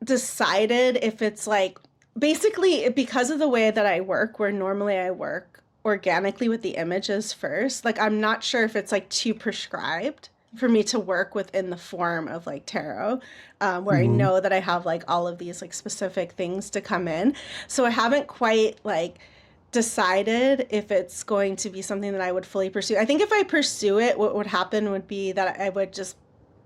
decided if it's like basically because of the way that I work, where normally I work organically with the images first. Like I'm not sure if it's like too prescribed for me to work within the form of like tarot, where I Hmm. know that I have like all of these like specific things to come in. So I haven't quite like decided if it's going to be something that I would fully pursue. I think if I pursue it, what would happen would be that I would just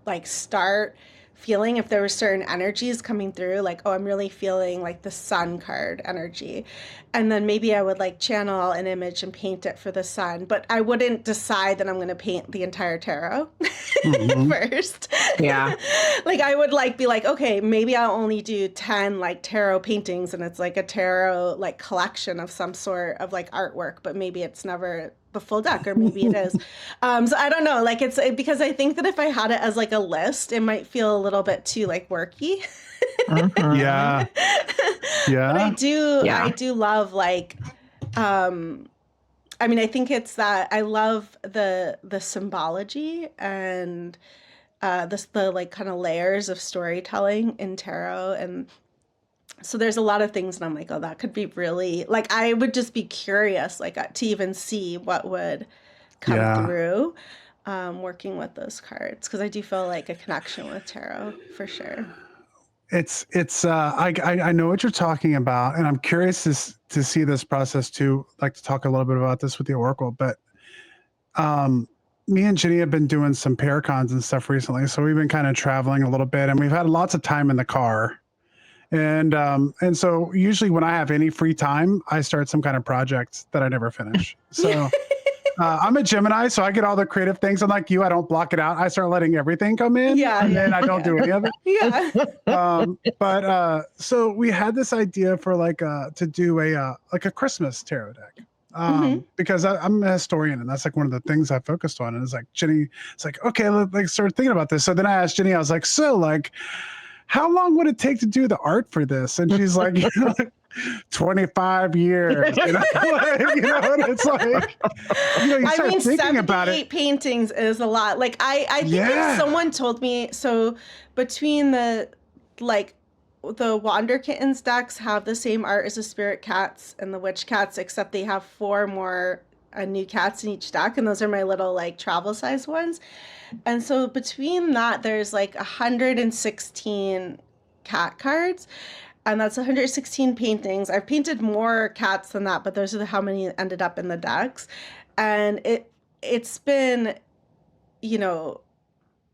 like start feeling if there were certain energies coming through, like, oh, I'm really feeling like the sun card energy, and then maybe I would like channel an image and paint it for the sun, but I wouldn't decide that I'm going to paint the entire tarot Hmm. first. Yeah. Like I would like be like, okay, maybe I'll only do 10 like tarot paintings, and it's like a tarot like collection of some sort of like artwork, but maybe it's never the full deck, or maybe it is. So I don't know, like it's because I think that if I had it as like a list, it might feel a little bit too like worky. Mhm. Yeah. But Yeah. I Yeah. do love like um I mean, I think it's that I love the symbology and the like kind of layers of storytelling in tarot, and so there's a lot of things and I'm like, oh, that could be really like I would just be curious like to even see what would come Yeah. through working with those cards, because I do feel like a connection with tarot for sure. It's I know what you're talking about, and I'm curious to see this process too. I'd like to talk a little bit about this with the Oracle, but um me and Jenny have been doing some paracons and stuff recently, so we've been kind of traveling a little bit, and we've had lots of time in the car. And so usually when I have any free time, I start some kind of project that I never finish. Yeah. So I'm a Gemini, so I get all the creative things. Unlike you, I don't block it out. I start letting everything come in, Yeah, and yeah, then I don't yeah. do any of it. Yeah. But so we had this idea for like to do like a Christmas tarot deck. Hmm. Because I'm a historian, and that's like one of the things I focused on. And it's like Jenny, it's like, okay, like start thinking about this. So then I asked Jenny, I was like, so like, how long would it take to do the art for this? And she's like, 25 years, like, and it's like, you I start mean, thinking about 78 it. paintings is a lot. Like I think if Yeah. someone told me, so between like the Wander Kittens decks have the same art as the Spirit Cats and the Witch Cats, except they have four more new cats in each deck, and those are my little like travel size ones. And so between that, there's like 116 cat cards, and that's 116 paintings. I've painted more cats than that, but those are how many ended up in the decks. And it's been, you know,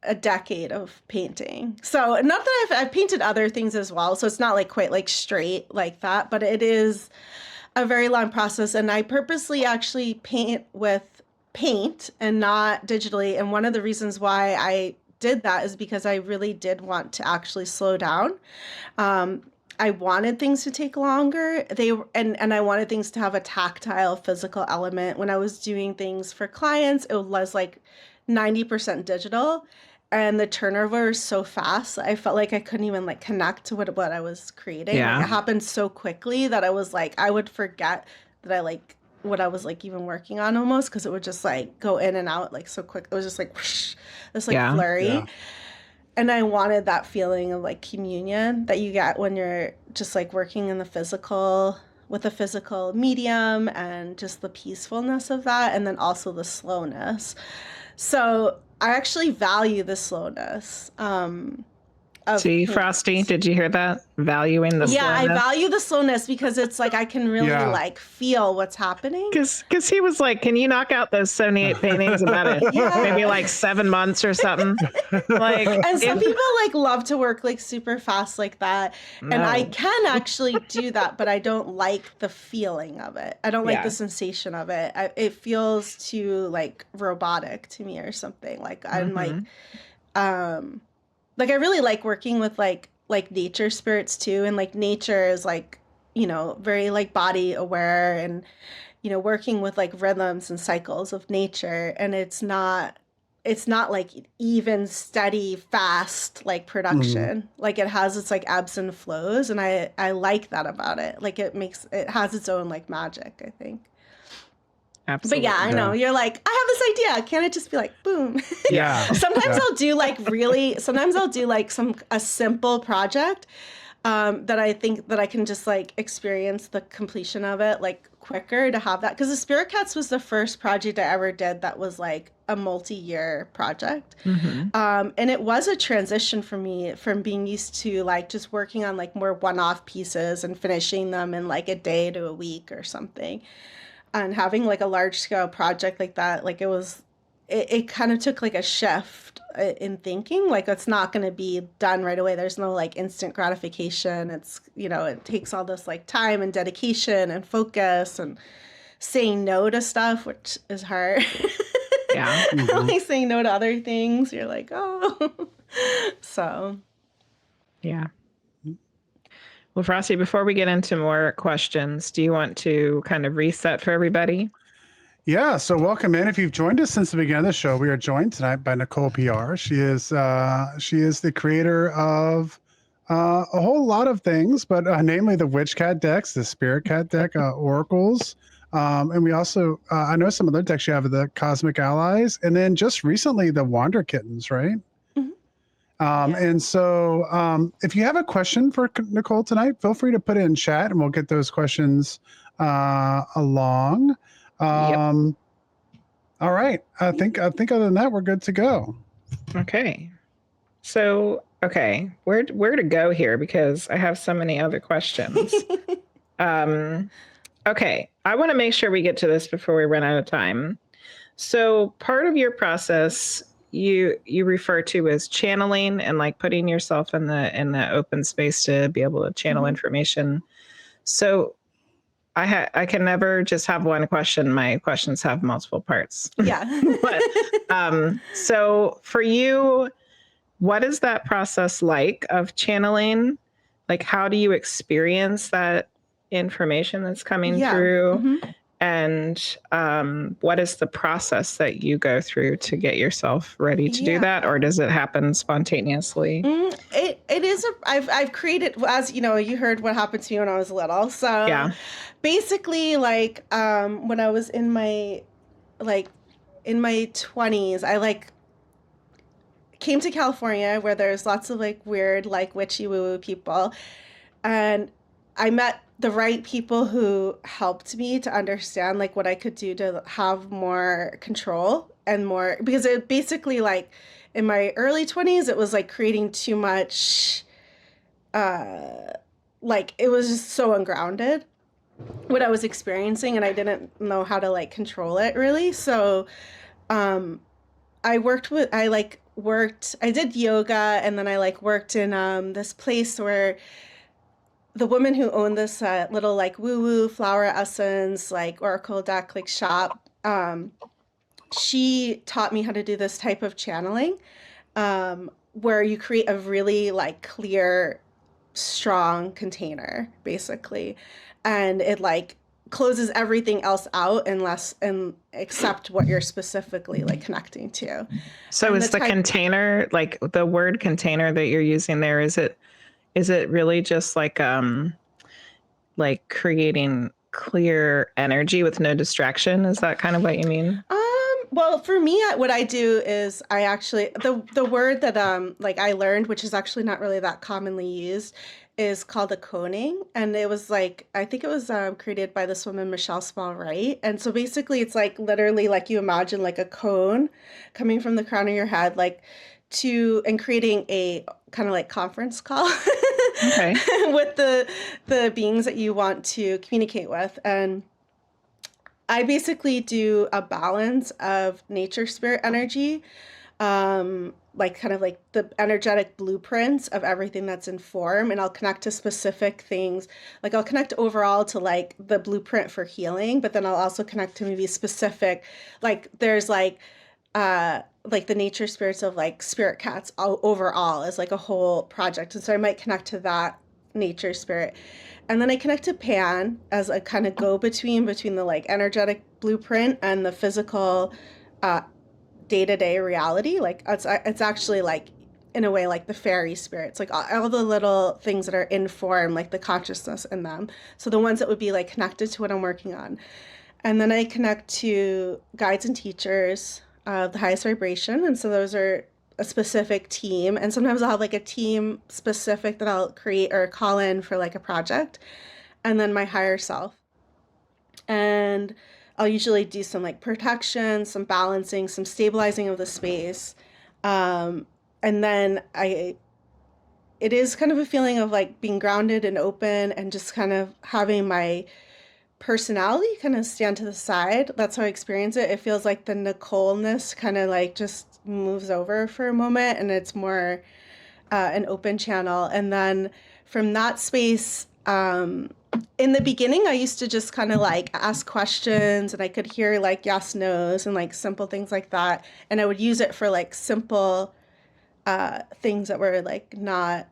a decade of painting. So not that I've painted other things as well, so it's not like quite like straight like that, but it is a very long process. And I purposely actually paint with paint and not digitally. And one of the reasons why I did that is because I really did want to actually slow down. I wanted things to take longer. And I wanted things to have a tactile, physical element. When I was doing things for clients, it was like 90% digital, and the turnover was so fast. I felt like I couldn't even like connect to what I was creating. Yeah. Like, it happened so quickly that I was like, I would forget that I like what I was like even working on almost, because it would just like go in and out like so quick. It was just like whoosh, this like flurry. Yeah. And I wanted that feeling of like communion that you get when you're just like working in the physical with a physical medium, and just the peacefulness of that, and then also the slowness. So I actually value the slowness. See, Frosty, did you hear that? Valuing the Yeah, I slowness. value the slowness because it's like I can really like feel what's happening. Because he was like, can you knock out those 78 paintings about it? Maybe like 7 months or something. Like, and some people like love to work like super fast like that. And I can actually do that, but I don't like the feeling of it. I don't like the sensation of it. It feels too like robotic to me or something. Like I'm like I really like working with like nature spirits too, and like nature is like, you know, very like body aware, and you know, working with like rhythms and cycles of nature, and it's not like even steady fast like production. Like it has its like ebbs and flows, and I like that about it. Like it has its own like magic, I think. Absolutely. But yeah, I know. You're like, I have this idea. Can't it just be like, boom? Yeah. Sometimes I'll do like a simple project that I think that I can just like experience the completion of it like quicker to have that. Because the Spirit Cats was the first project I ever did that was like a multi-year project. And it was a transition for me from being used to like just working on like more one-off pieces and finishing them in like a day to a week or something. And having like a large scale project like that, like it kind of took like a shift in thinking. Like it's not going to be done right away. There's no like instant gratification. It's, you know, it takes all this like time and dedication and focus and saying no to stuff, which is hard. Yeah. Like saying no to other things. You're like, oh. So. Yeah. Well, Frosty, before we get into more questions, do you want to kind of reset for everybody? Yeah, so welcome in. If you've joined us since the beginning of the show, we are joined tonight by Nicole Piar. She is the creator of a whole lot of things, but namely the Witch Cat decks, the Spirit Cat deck, oracles, and we also I know some other decks you have, the Cosmic Allies, and then just recently the Wander Kittens, right? And so if you have a question for Nicole tonight, feel free to put it in chat and we'll get those questions along. All right. I think other than that, we're good to go. Okay. So, where to go here? Because I have so many other questions. Okay. I want to make sure we get to this before we run out of time. So part of your process you refer to as channeling and like putting yourself in the open space to be able to channel information. So I can never just have one question. My questions have multiple parts. Yeah. But so for you, what is that process like of channeling? Like, how do you experience that information that's coming through? And what is the process that you go through to get yourself ready to do that? Or does it happen spontaneously? It is. I've created, as you know, you heard what happened to me when I was little. So basically like when I was in my 20s, I like came to California where there's lots of like weird, like witchy woo woo people. And I met the right people who helped me to understand like what I could do to have more control and more, because it basically like in my early 20s it was like creating too much, uh like it was just so ungrounded what I was experiencing, and I didn't know how to like control it really. So um I did yoga, and then I like worked in this place where the woman who owned this little like woo woo flower essence like oracle deck like shop, she taught me how to do this type of channeling, where you create a really like clear, strong container basically, and it like closes everything else out unless and except what you're specifically like connecting to. So And is the container, like the word container that you're using there, is it really just like creating clear energy with no distraction? Is that kind of what you mean? Well, for me, what I do is I actually the word that like I learned, which is actually not really that commonly used, is called a coning, and it was like I think it was created by this woman Michelle Small Wright, and so basically it's like literally like you imagine like a cone coming from the crown of your head, like to and creating a kind of like conference call Okay. with the beings that you want to communicate with. And I basically do a balance of nature spirit energy, like kind of like the energetic blueprints of everything that's in form, and I'll connect to specific things. Like I'll connect overall to like the blueprint for healing, but then I'll also connect to maybe specific, like there's like the nature spirits of like spirit cats all, overall as like a whole project. And so I might connect to that nature spirit. And then I connect to Pan as a kind of go between the like energetic blueprint and the physical uh, day-to-day reality. Like it's actually like in a way like the fairy spirits, like all the little things that are in form, like the consciousness in them. So the ones that would be like connected to what I'm working on. And then I connect to guides and teachers of the highest vibration. And so those are a specific team. And sometimes I'll have like a team specific that I'll create or call in for like a project. And then my higher self. And I'll usually do some like protection, some balancing, some stabilizing of the space. And then it is kind of a feeling of like being grounded and open and just kind of having my personality kind of stand to the side. That's how I experience it. It feels like the Nicole-ness kind of like just moves over for a moment, and it's more an open channel. And then from that space, in the beginning, I used to just kind of like ask questions, and I could hear like yes, no's, and like simple things like that. And I would use it for like simple things that were like not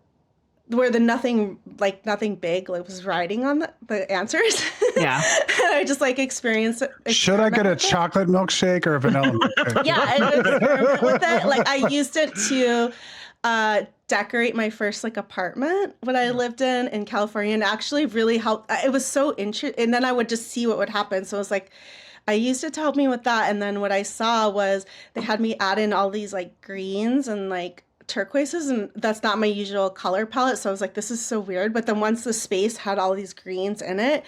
where the nothing big like was riding on the answers. Yeah. And I just like experience it. Should I get a chocolate milkshake or a vanilla milkshake? Yeah, I would experiment with it. Like I used it to decorate my first like apartment when I lived in California, and actually really helped. It was so interesting, and then I would just see what would happen. So it was like I used it to help me with that, and then what I saw was they had me add in all these like greens and like turquoises, and that's not my usual color palette, so I was like, this is so weird. But then once the space had all these greens in it,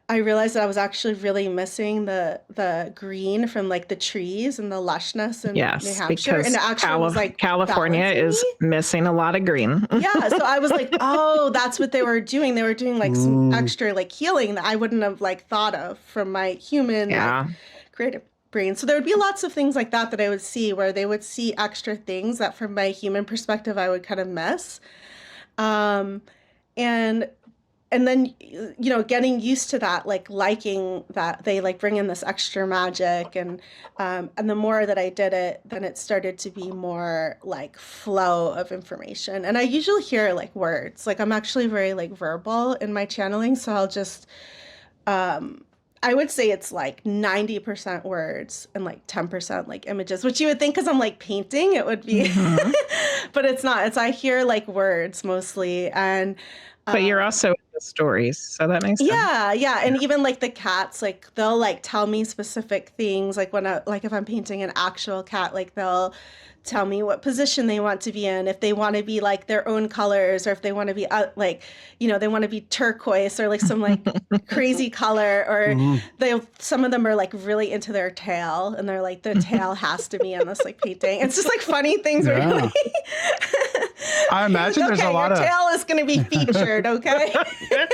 I realized that I was actually really missing the green from like the trees and the lushness in New Yes, Hampshire, because and it actually was like California is balancing me. missing a lot of green. Yeah, so I was like, oh, that's what they were doing. They were doing like some extra like healing that I wouldn't have like thought of from my human Yeah. like creative brain. So there would be lots of things like that that I would see where they would see extra things that from my human perspective I would kind of miss. Um, and then you know, getting used to that, like liking that they like bring in this extra magic, and the more that I did it, then it started to be more like flow of information. And I usually hear like words. Like I'm actually very like verbal in my channeling, so I'll just I would say it's like 90% words and like 10% like images, which you would think because I'm like painting, it would be, but it's not. It's I hear like words mostly, and But you're also in the stories. So that makes sense. Yeah. And even like the cats, like they'll like tell me specific things. Like if I'm painting an actual cat, like they'll tell me what position they want to be in, if they want to be like their own colors, or if they want to be like, they want to be turquoise or like some like crazy color, or some of them are like really into their tail, and they're like, their tail has to be in this like painting. It's just like funny things. Yeah. Where like, I imagine there's a lot your of tail is going to be featured. Okay.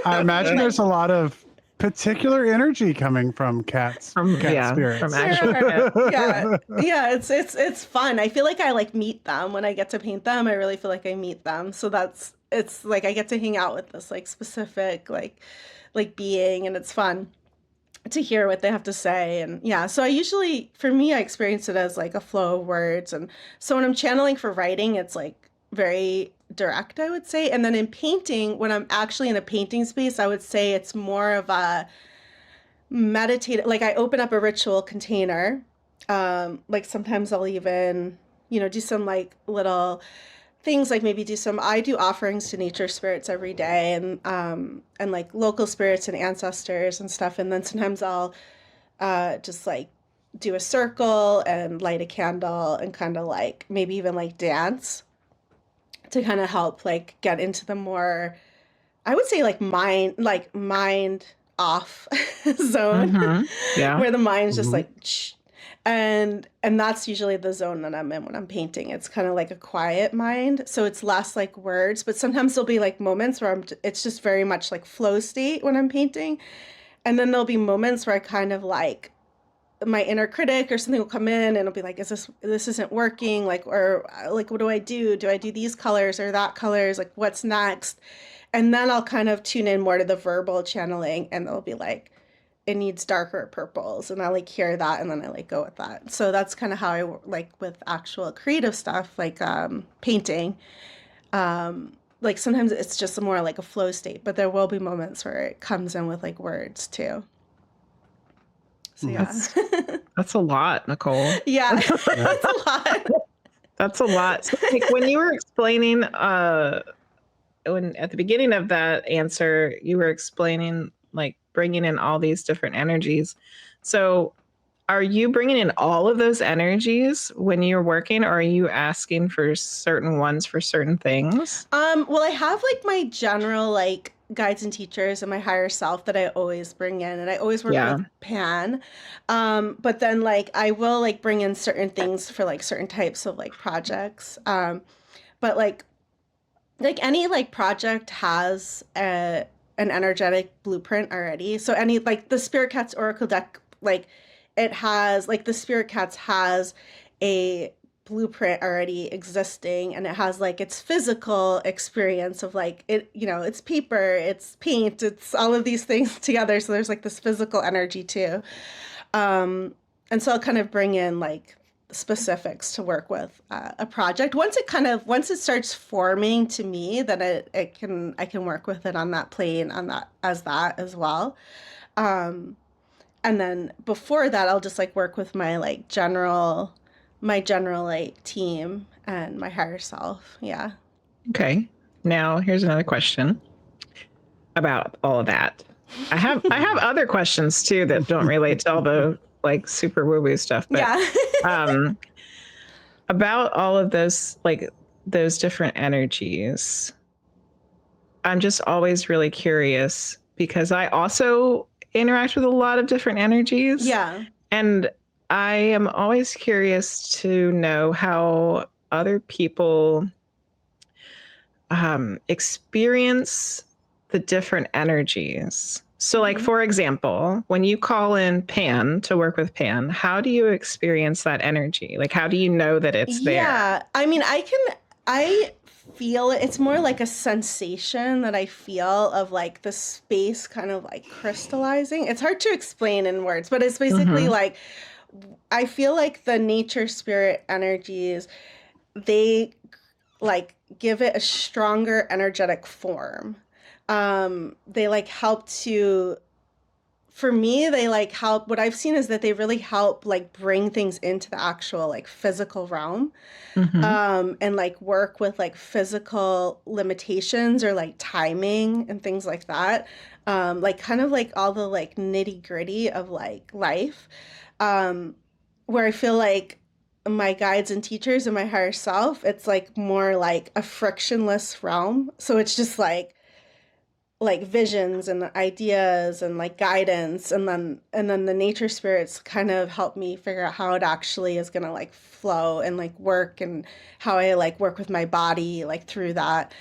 I imagine there's a lot of particular energy coming from cat spirits. From actual cats. It's fun. I feel like I like meet them when I get to paint them. I really feel like I meet them. So it's like I get to hang out with this like specific like being, and it's fun to hear what they have to say. And yeah, so for me, I experience it as like a flow of words. And so when I'm channeling for writing, it's like very direct, I would say. And then in painting, when I'm actually in a painting space, I would say it's more of a meditative, like I open up a ritual container. Like sometimes I'll even, do some like little things, like maybe I do offerings to nature spirits every day, and like local spirits and ancestors and stuff. And then sometimes I'll just like do a circle and light a candle and kind of like maybe even like dance to kind of help like get into the more, I would say like mind off zone, Yeah. where the mind's just like, and that's usually the zone that I'm in when I'm painting. It's kind of like a quiet mind, so it's less like words, but sometimes there'll be like moments where it's just very much like flow state when I'm painting, and then there'll be moments where I kind of like my inner critic or something will come in, and it'll be like, this isn't working, like, or like, what do I do these colors or that colors, like what's next? And then I'll kind of tune in more to the verbal channeling, and it'll be like, it needs darker purples, and I like hear that, and then I like go with that. So that's kind of how I like with actual creative stuff, like painting. Like sometimes it's just more like a flow state, but there will be moments where it comes in with like words too. So yeah. That's a lot, Nicole. Yeah, that's a lot. That's a lot. So, like, when you were explaining, when at the beginning of that answer, you were explaining like bringing in all these different energies. So, are you bringing in all of those energies when you're working, or are you asking for certain ones for certain things? Well, I have like my general like guides and teachers and my higher self that I always bring in, and I always work with Pan. But then like I will like bring in certain things for like certain types of like projects. But like any like project has an energetic blueprint already. So any like the Spirit Cats Oracle deck, like it has like the Spirit Cats has a blueprint already existing, and it has like its physical experience of like it, it's paper, it's paint, it's all of these things together. So there's like this physical energy too. And so I'll kind of bring in like specifics to work with a project. Once it starts forming to me, then I can work with it on that plane, on that as well. And then before that, I'll just like work with my general like team and my higher self. Yeah. Okay. Now here's another question about all of that. I have other questions too that don't relate to all the like super woo-woo stuff, but about all of those, like those different energies, I'm just always really curious because I also interact with a lot of different energies. Yeah. And I am always curious to know how other people experience the different energies. So like, for example, when you call in Pan to work with Pan, how do you experience that energy? Like, how do you know that it's there? Yeah. I mean, I feel it. It's more like a sensation that I feel of like the space kind of like crystallizing. It's hard to explain in words, but it's basically like, I feel like the nature spirit energies, they like give it a stronger energetic form. They like help to for me, they like help. What I've seen is that they really help like bring things into the actual like physical realm, Mm-hmm. and like work with like physical limitations or like timing and things like that. Like kind of like all the like nitty gritty of like life, um, where I feel like my guides and teachers and my higher self, it's like more like a frictionless realm. So it's just like visions and ideas and like guidance, and then the nature spirits kind of help me figure out how it actually is going to like flow and like work, and how I like work with my body like through that.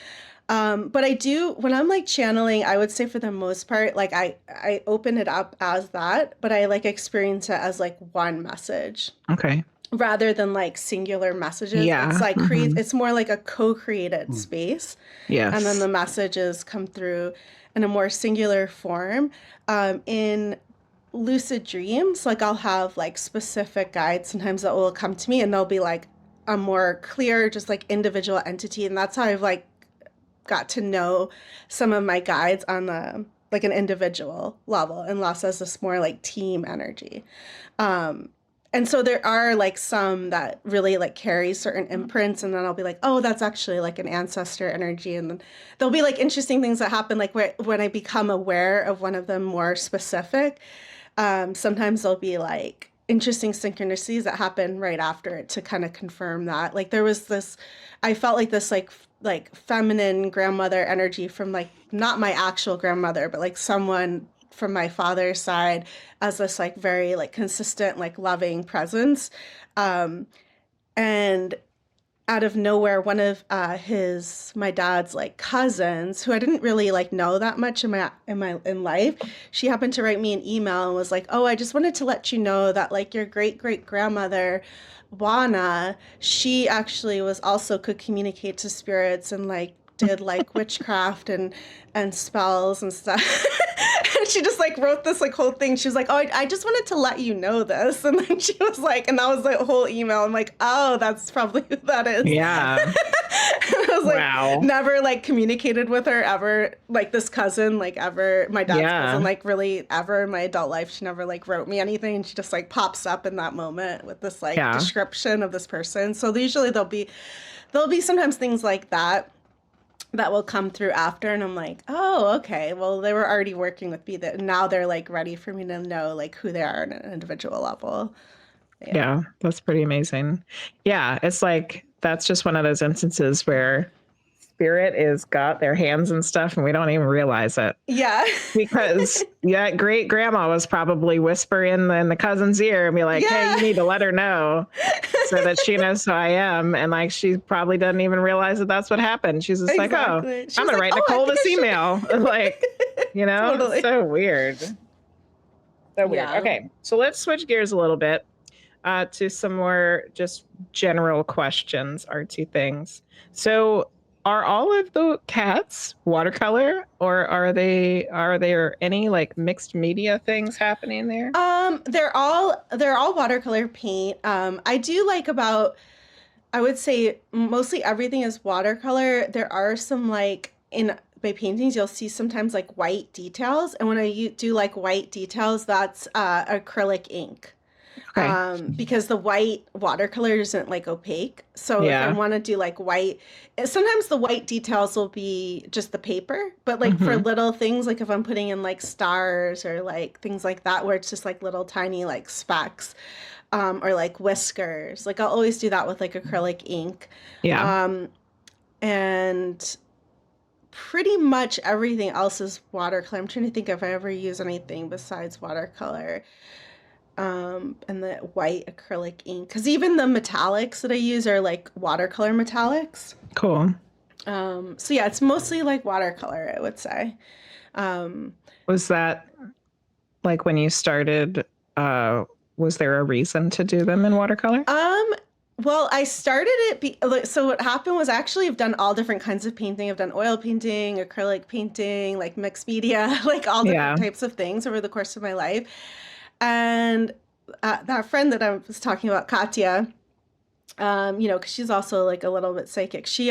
But I do, when I'm like channeling, I would say for the most part, like I open it up as that, but I like experience it as like one message Okay. rather than like singular messages. It's Yeah. like Mm-hmm. it's more like a co-created Mm. space, and then Yes. the messages come through in a more singular form. In lucid dreams, like I'll have like specific guides sometimes that will come to me, and they'll be like a more clear, just like individual entity, and that's how I've like got to know some of my guides on the like an individual level, and less as this more like team energy. Um, and so there are like some that really like carry certain imprints, and then I'll be like, oh, that's actually like an ancestor energy. And then there'll be like interesting things that happen, like when I become aware of one of them more specific. Sometimes there'll be like interesting synchronicities that happen right after it to kind of confirm that. Like there was this, I felt like this like feminine grandmother energy from like not my actual grandmother, but like someone from my father's side, as this like very like consistent like loving presence. Um, and out of nowhere, one of my dad's like cousins, who I didn't really like know that much in life, she happened to write me an email and was like, "Oh, I just wanted to let you know that like your great great grandmother, Wana, she actually was also could communicate to spirits and like did like witchcraft and spells and stuff." And she just like wrote this like whole thing. She was like, "Oh, I just wanted to let you know this." And then she was like, and that was the whole email. I'm like, "Oh, that's probably who that is." Yeah. And I was like, Wow. never like communicated with her ever, like this cousin, like ever, my dad's cousin, Yeah. like really ever in my adult life. She never like wrote me anything. And she just like pops up in that moment with this like Yeah. description of this person. So usually there'll be sometimes things like that will come through after, and I'm like, oh, okay, well they were already working with me, that now they're like ready for me to know like who they are on an individual level. Yeah. Yeah. That's pretty amazing. Yeah. It's like, that's just one of those instances where spirit is got their hands and stuff and we don't even realize it. Yeah. Because yeah, great grandma was probably whispering in the cousin's ear and be like, "Hey, Yeah. you need to let her know so that she knows who I am." And like, she probably doesn't even realize that that's what happened. She's just like, "Oh, Exactly. She I'm was gonna like, write oh, I Nicole think this I email." Like, should. Totally. so weird. So weird. Yeah. Okay, so let's switch gears a little bit to some more just general questions, artsy things. So, are all of the cats watercolor, or are there any like mixed media things happening there? They're all watercolor paint. I do like about, I would say mostly everything is watercolor. There are some like in my paintings, you'll see sometimes like white details, and when I do like white details, that's acrylic ink. Okay. Because the white watercolor isn't like opaque. So if I Yeah. want to do like white, sometimes the white details will be just the paper, but like for Hmm. little things, like if I'm putting in like stars or like things like that, where it's just like little tiny like specks, or like whiskers, like I'll always do that with like acrylic ink. Yeah. Um, and pretty much everything else is watercolor. I'm trying to think if I ever use anything besides watercolor, and the white acrylic ink, because even the metallics that I use are like watercolor metallics. Cool. So yeah, it's mostly like watercolor, I would say. um Was that like when you started? Was there a reason to do them in watercolor? um well, I started it so what happened was, actually I've done all different kinds of painting. I've done oil painting, acrylic painting, like mixed media, like all different Yeah. types of things over the course of my life. And that friend that I was talking about, Katya, You know, because she's also like a little bit psychic. She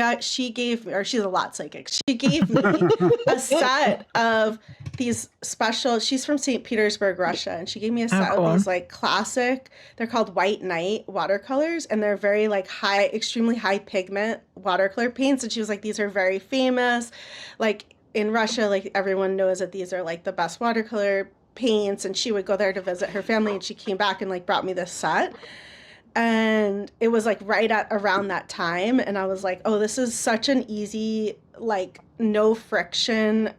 gave me, or she's a lot psychic. She gave me a set of these special. She's from St. Petersburg, Russia, and she gave me a set of cool. these like classic. They're called White Night watercolors, and they're very like high, extremely high pigment watercolor paints. And she was like, these are very famous, like in Russia, like everyone knows that these are like the best watercolor paints. And she would go there to visit her family, and she came back and like brought me this set. And it was like right at around that time, and I was like, oh, this is such an easy, like no friction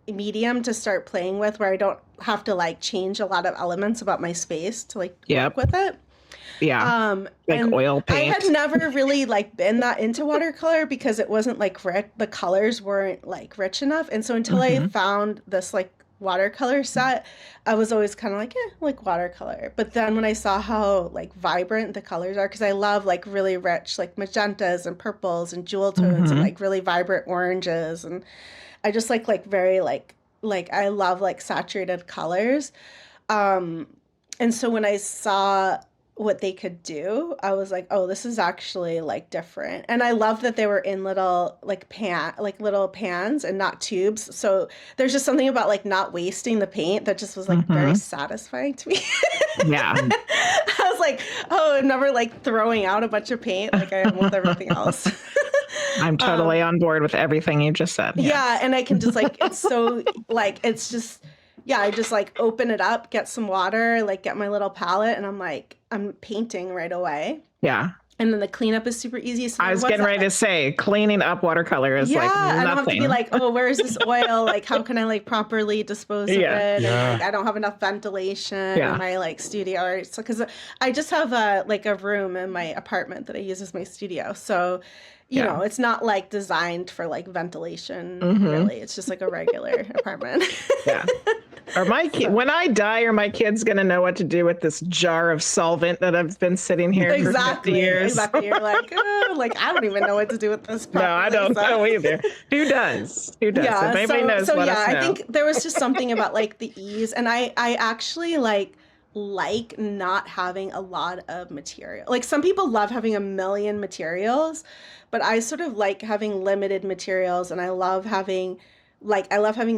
medium to start playing with, where I don't have to like change a lot of elements about my space to like work with it. Yeah. Like and oil paint. I had never really like been that into watercolor because it wasn't like the colors weren't like rich enough. And so until I found this like watercolor set, I was always kind of like, like watercolor. But then when I saw how like vibrant the colors are, because I love like really rich like magentas and purples and jewel tones and like really vibrant oranges, and I just like very like I love like saturated colors. And so when I saw what they could do, I was like, oh, this is actually like different. And I love that they were in little like little pans and not tubes. So there's just something about like not wasting the paint that just was like very satisfying to me. Yeah. I was like, oh, I'm never like throwing out a bunch of paint like I am with everything else. I'm totally on board with everything you just said. Yeah, and I can just like, it's so like, it's just, yeah, I just like open it up, get some water, like get my little palette, and I'm painting right away. Yeah. And then the cleanup is super easy. So I was getting ready to say, cleaning up watercolor is like nothing. I don't have to be like, oh, where's this oil? Like, how can I like properly dispose of it? And, like, I don't have enough ventilation in my like studio, or so because I just have a room in my apartment that I use as my studio. So, you know, it's not like designed for like ventilation. Really, it's just like a regular apartment. Yeah. Are when I die, are my kids gonna know what to do with this jar of solvent that I've been sitting here for 50 years? Exactly. You're like, oh, like I don't even know what to do with this properly. No, I don't know either. Who does? Who does? Yeah, if anybody knows, let us know. I think there was just something about like the ease, and I actually like not having a lot of material. Like some people love having a million materials, but I sort of like having limited materials, and I love having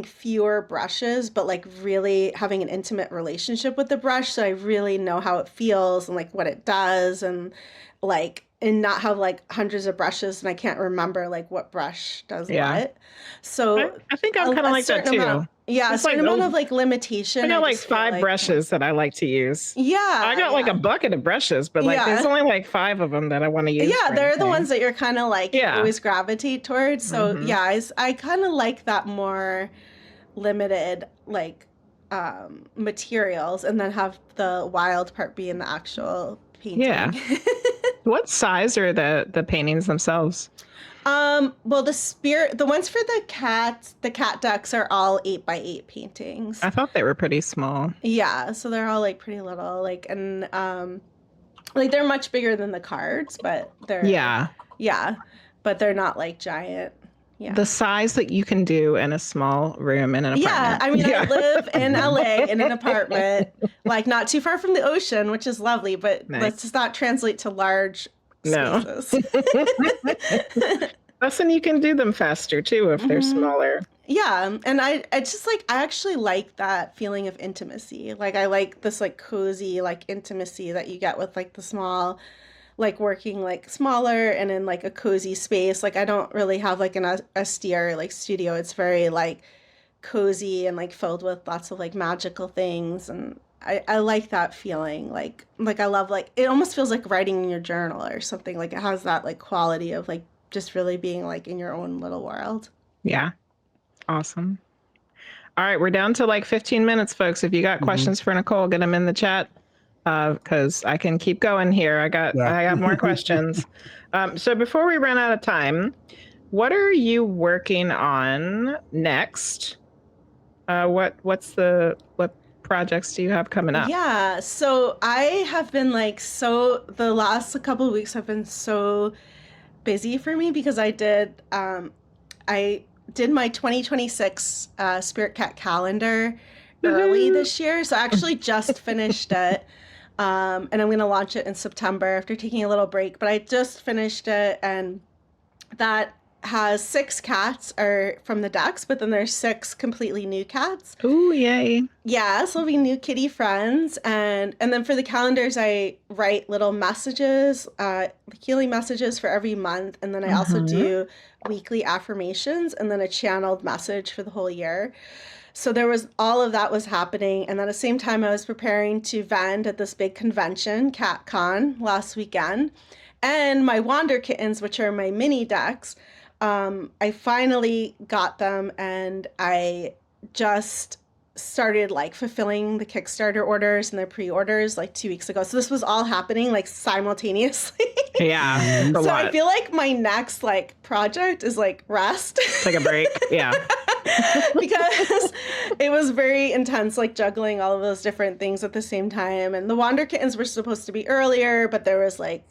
fewer brushes, but like really having an intimate relationship with the brush, so I really know how it feels and like what it does, and not have like hundreds of brushes and I can't remember like what brush does what. So I think I'm kind of like that too. A certain amount of like limitation. I got like 5 brushes that I like to use. Yeah. I got like a bucket of brushes, but like there's only like 5 of them that I want to use. Yeah, they're the ones that you're kind of like always gravitate towards. So I kind of like that more limited like materials, and then have the wild part be in the actual painting. Yeah. What size are the paintings themselves? Well, the ones for the cat ducks are all 8x8 paintings. I thought they were pretty small. Yeah, so they're all like pretty little, like, and like they're much bigger than the cards, but they're but they're not like giant. Yeah. The size that you can do in a small room in an apartment. Yeah, I mean, I live in LA in an apartment, like not too far from the ocean, which is lovely, but let's just not translate to large spaces. Plus, then you can do them faster too if they're smaller. Yeah, and I just like, I actually like that feeling of intimacy. Like I like this like cozy like intimacy that you get with like the small, like working like smaller and in like a cozy space. Like I don't really have like an austere like studio. It's very like cozy and like filled with lots of like magical things, and I like that feeling. Like I love, like it almost feels like writing in your journal or something. Like it has that like quality of like just really being like in your own little world. Yeah. Awesome. All right, we're down to like 15 minutes, folks. If you got questions for Nicole, get them in the chat. Because I can keep going here. I got more questions. So before we run out of time, what are you working on next? What projects do you have coming up? Yeah, so I have been like the last couple of weeks have been so busy for me because I did my 2026 Spirit Cat calendar early this year. So I actually just finished it. And I'm going to launch it in September after taking a little break. But I just finished it, and that has 6 cats are from the decks, but then there's 6 completely new cats. Ooh, yay. Yeah, so it'll be new kitty friends, and then for the calendars, I write little messages, healing messages for every month, and then I also do weekly affirmations, and then a channeled message for the whole year. So there was all of that was happening, and at the same time, I was preparing to vend at this big convention, CatCon, last weekend, and my Wander kittens, which are my mini decks, I finally got them, and I just started like fulfilling the Kickstarter orders and the pre-orders like 2 weeks ago. So this was all happening like simultaneously. Yeah. So I feel like my next like project is like rest. Take a break. Yeah. Because it was very intense, like juggling all of those different things at the same time. And the Wander kittens were supposed to be earlier, but there was like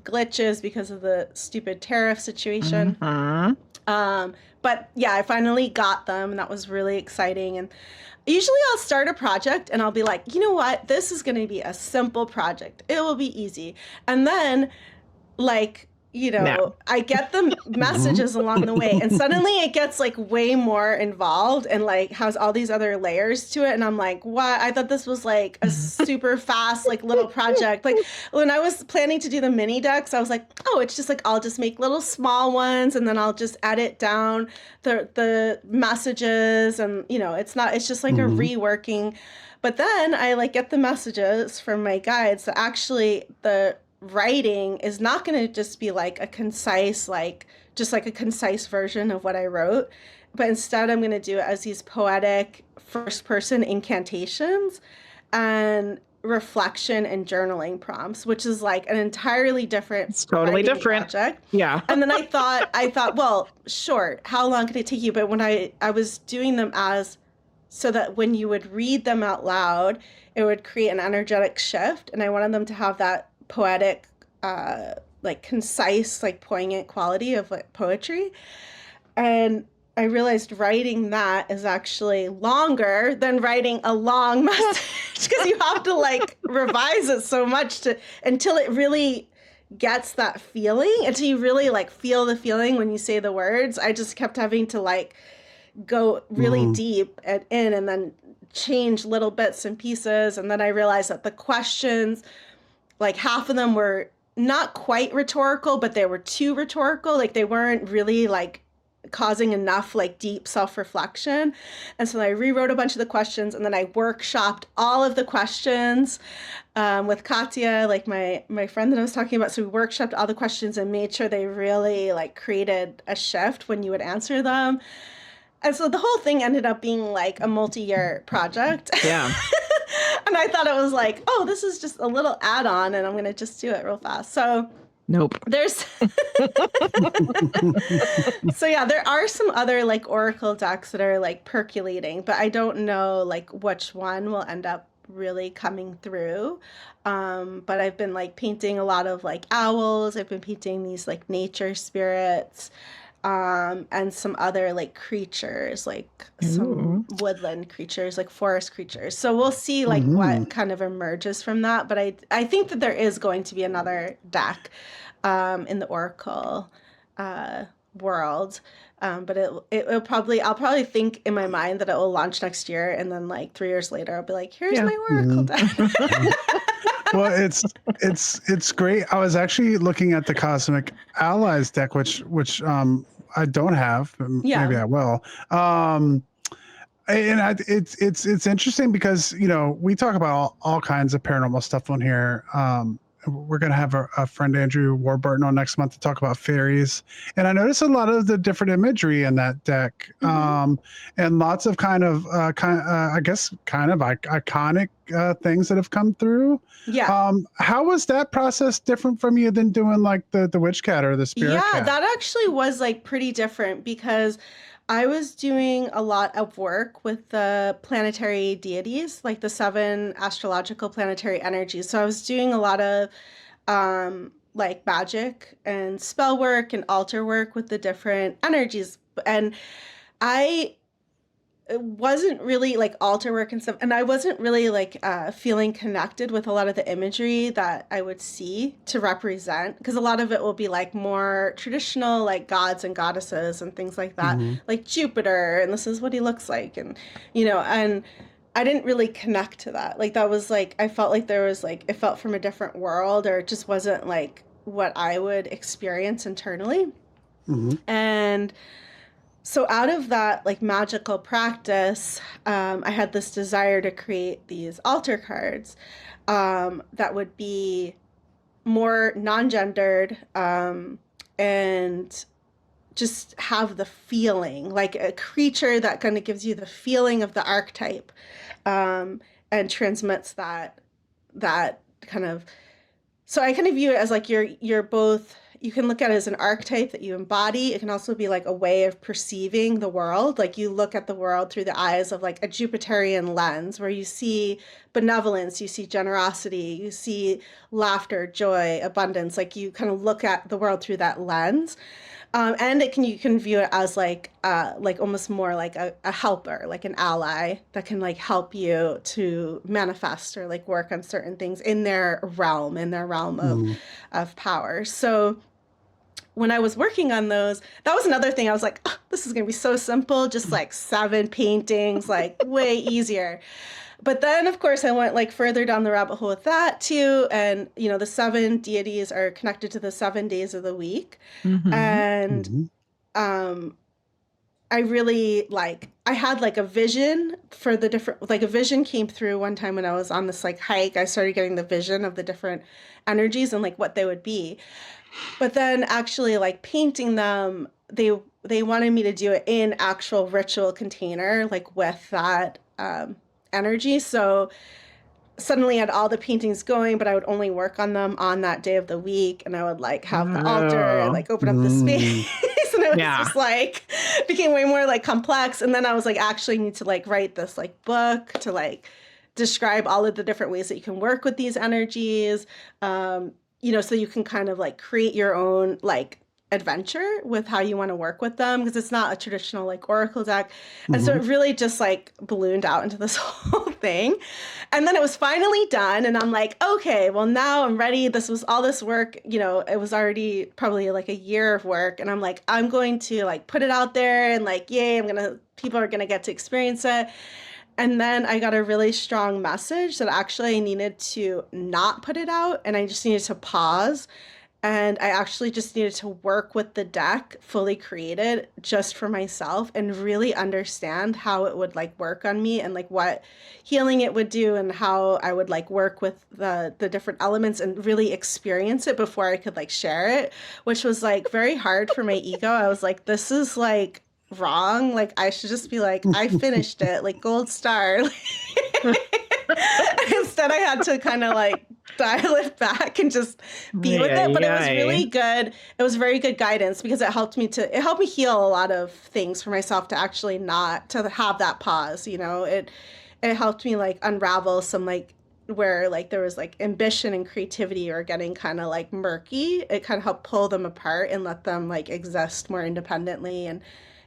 glitches because of the stupid tariff situation. But yeah, I finally got them, and that was really exciting. And usually I'll start a project and I'll be like, you know what? This is going to be a simple project. It will be easy. And then like, No. I get the messages along the way, and suddenly it gets like way more involved and like has all these other layers to it. And I'm like, what? I thought this was like a super fast, like little project. Like when I was planning to do the mini decks, I was like, oh, it's just like, I'll just make little small ones, and then I'll just edit down the messages. And, it's just like a reworking. But then I like get the messages from my guides that actually the writing is not going to just be like a concise, like just like a concise version of what I wrote, but instead I'm going to do it as these poetic first person incantations and reflection and journaling prompts, which is like an entirely different, it's totally different project. Yeah. And then I thought, well, sure, how long could it take you? But when I was doing them so that when you would read them out loud, it would create an energetic shift, and I wanted them to have that poetic, like concise, like poignant quality of like poetry. And I realized writing that is actually longer than writing a long message, because you have to like revise it so much until it really gets that feeling, until you really like feel the feeling when you say the words. I just kept having to like go really deep and in, and then change little bits and pieces. And then I realized that the questions, like half of them were not quite rhetorical, but they were too rhetorical. Like they weren't really like causing enough like deep self-reflection. And so I rewrote a bunch of the questions, and then I workshopped all of the questions with Katya, like my friend that I was talking about. So we workshopped all the questions and made sure they really like created a shift when you would answer them. And so the whole thing ended up being like a multi-year project. Yeah. And I thought it was like, oh, this is just a little add-on, and I'm going to just do it real fast. So nope. There's so yeah, there are some other like oracle decks that are like percolating, but I don't know like which one will end up really coming through. But I've been like painting a lot of like owls. I've been painting these like nature spirits. And some other like creatures, like some woodland creatures, like forest creatures. So we'll see like what kind of emerges from that. But I think that there is going to be another deck in the Oracle world. But it'll probably, I'll probably think in my mind that it will launch next year, and then like 3 years later I'll be like, here's my Oracle deck. Well, it's great. I was actually looking at the Cosmic Allies deck, which I don't have. Maybe I will. It's interesting because we talk about all kinds of paranormal stuff on here. We're going to have a friend, Andrew Warburton, on next month to talk about fairies. And I noticed a lot of the different imagery in that deck, and lots of kind of iconic things that have come through. Yeah. How was that process different from you than doing like the witch cat or the spirit cat? Yeah, that actually was like pretty different, because I was doing a lot of work with the planetary deities, like the 7 astrological planetary energies. So I was doing a lot of like magic and spell work and altar work with the different energies. And I it wasn't really like altar work and stuff, and I wasn't really like feeling connected with a lot of the imagery that I would see to represent, because a lot of it will be like more traditional, like gods and goddesses and things like that, Mm-hmm. like Jupiter, and this is what he looks like, and and I didn't really connect to that. Like that was like I felt like there was like it felt from a different world, or it just wasn't like what I would experience internally. Mm-hmm. And so out of that like magical practice, I had this desire to create these altar cards that would be more non-gendered, and just have the feeling like a creature that kind of gives you the feeling of the archetype, and transmits that kind of. So I kind of view it as like you're both, you can look at it as an archetype that you embody. It can also be like a way of perceiving the world. Like you look at the world through the eyes of like a Jupiterian lens, where you see benevolence, you see generosity, you see laughter, joy, abundance. Like you kind of look at the world through that lens. And you can view it as like almost more like a helper, like an ally that can like help you to manifest or like work on certain things in their realm Mm-hmm. of power. So when I was working on those, that was another thing. I was like, oh, this is gonna be so simple, just like 7 paintings, like way easier. But then, of course, I went like further down the rabbit hole with that too. And, the 7 deities are connected to the 7 days of the week. Mm-hmm. And Mm-hmm. um, I really I had like a vision for the different, like a vision came through one time when I was on this like hike. I started getting the vision of the different energies and like what they would be. But then actually like painting them, they wanted me to do it in actual ritual container, like with that energy. So suddenly I had all the paintings going, but I would only work on them on that day of the week, and I would like have the altar and Oh, like open up the space. Mm-hmm. And it was yeah. just like became way more like complex. And then I was like, actually need to like write this like book to like describe all of the different ways that you can work with these energies. So you can kind of like create your own like adventure with how you want to work with them, because it's not a traditional like oracle deck. And so Mm-hmm. it really just like ballooned out into this whole thing. And then it was finally done, and I'm like, okay, well now I'm ready. This was all this work, it was already probably like a year of work, and I'm like, I'm going to like put it out there, and like, yay, people are gonna get to experience it. And then I got a really strong message that actually I needed to not put it out, and I just needed to pause. And I actually just needed to work with the deck fully created just for myself and really understand how it would like work on me, and like what healing it would do, and how I would like work with the different elements and really experience it before I could like share it, which was like very hard for my ego. I was like, this is like wrong. Like I should just be like, I finished it, like gold star. Instead, I had to kind of like dial it back and just be with it. But it was really good. It was very good guidance, because it helped me heal a lot of things for myself, to actually not to have that pause. It helped me like unravel some like where like there was like ambition and creativity or getting kind of like murky. It kind of helped pull them apart and let them like exist more independently. And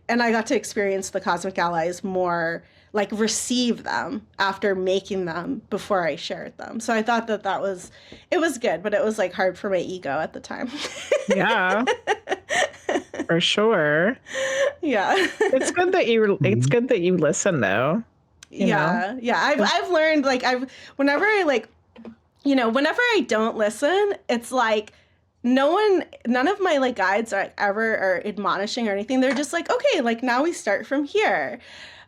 I got to experience the cosmic allies more, like receive them after making them before I shared them. So I thought it was good, but it was like hard for my ego at the time. Yeah, for sure. Yeah. It's good that you listen though. Yeah. Yeah. I've learned like whenever I don't listen, it's like none of my like guides are admonishing or anything. They're just like, okay, like now we start from here.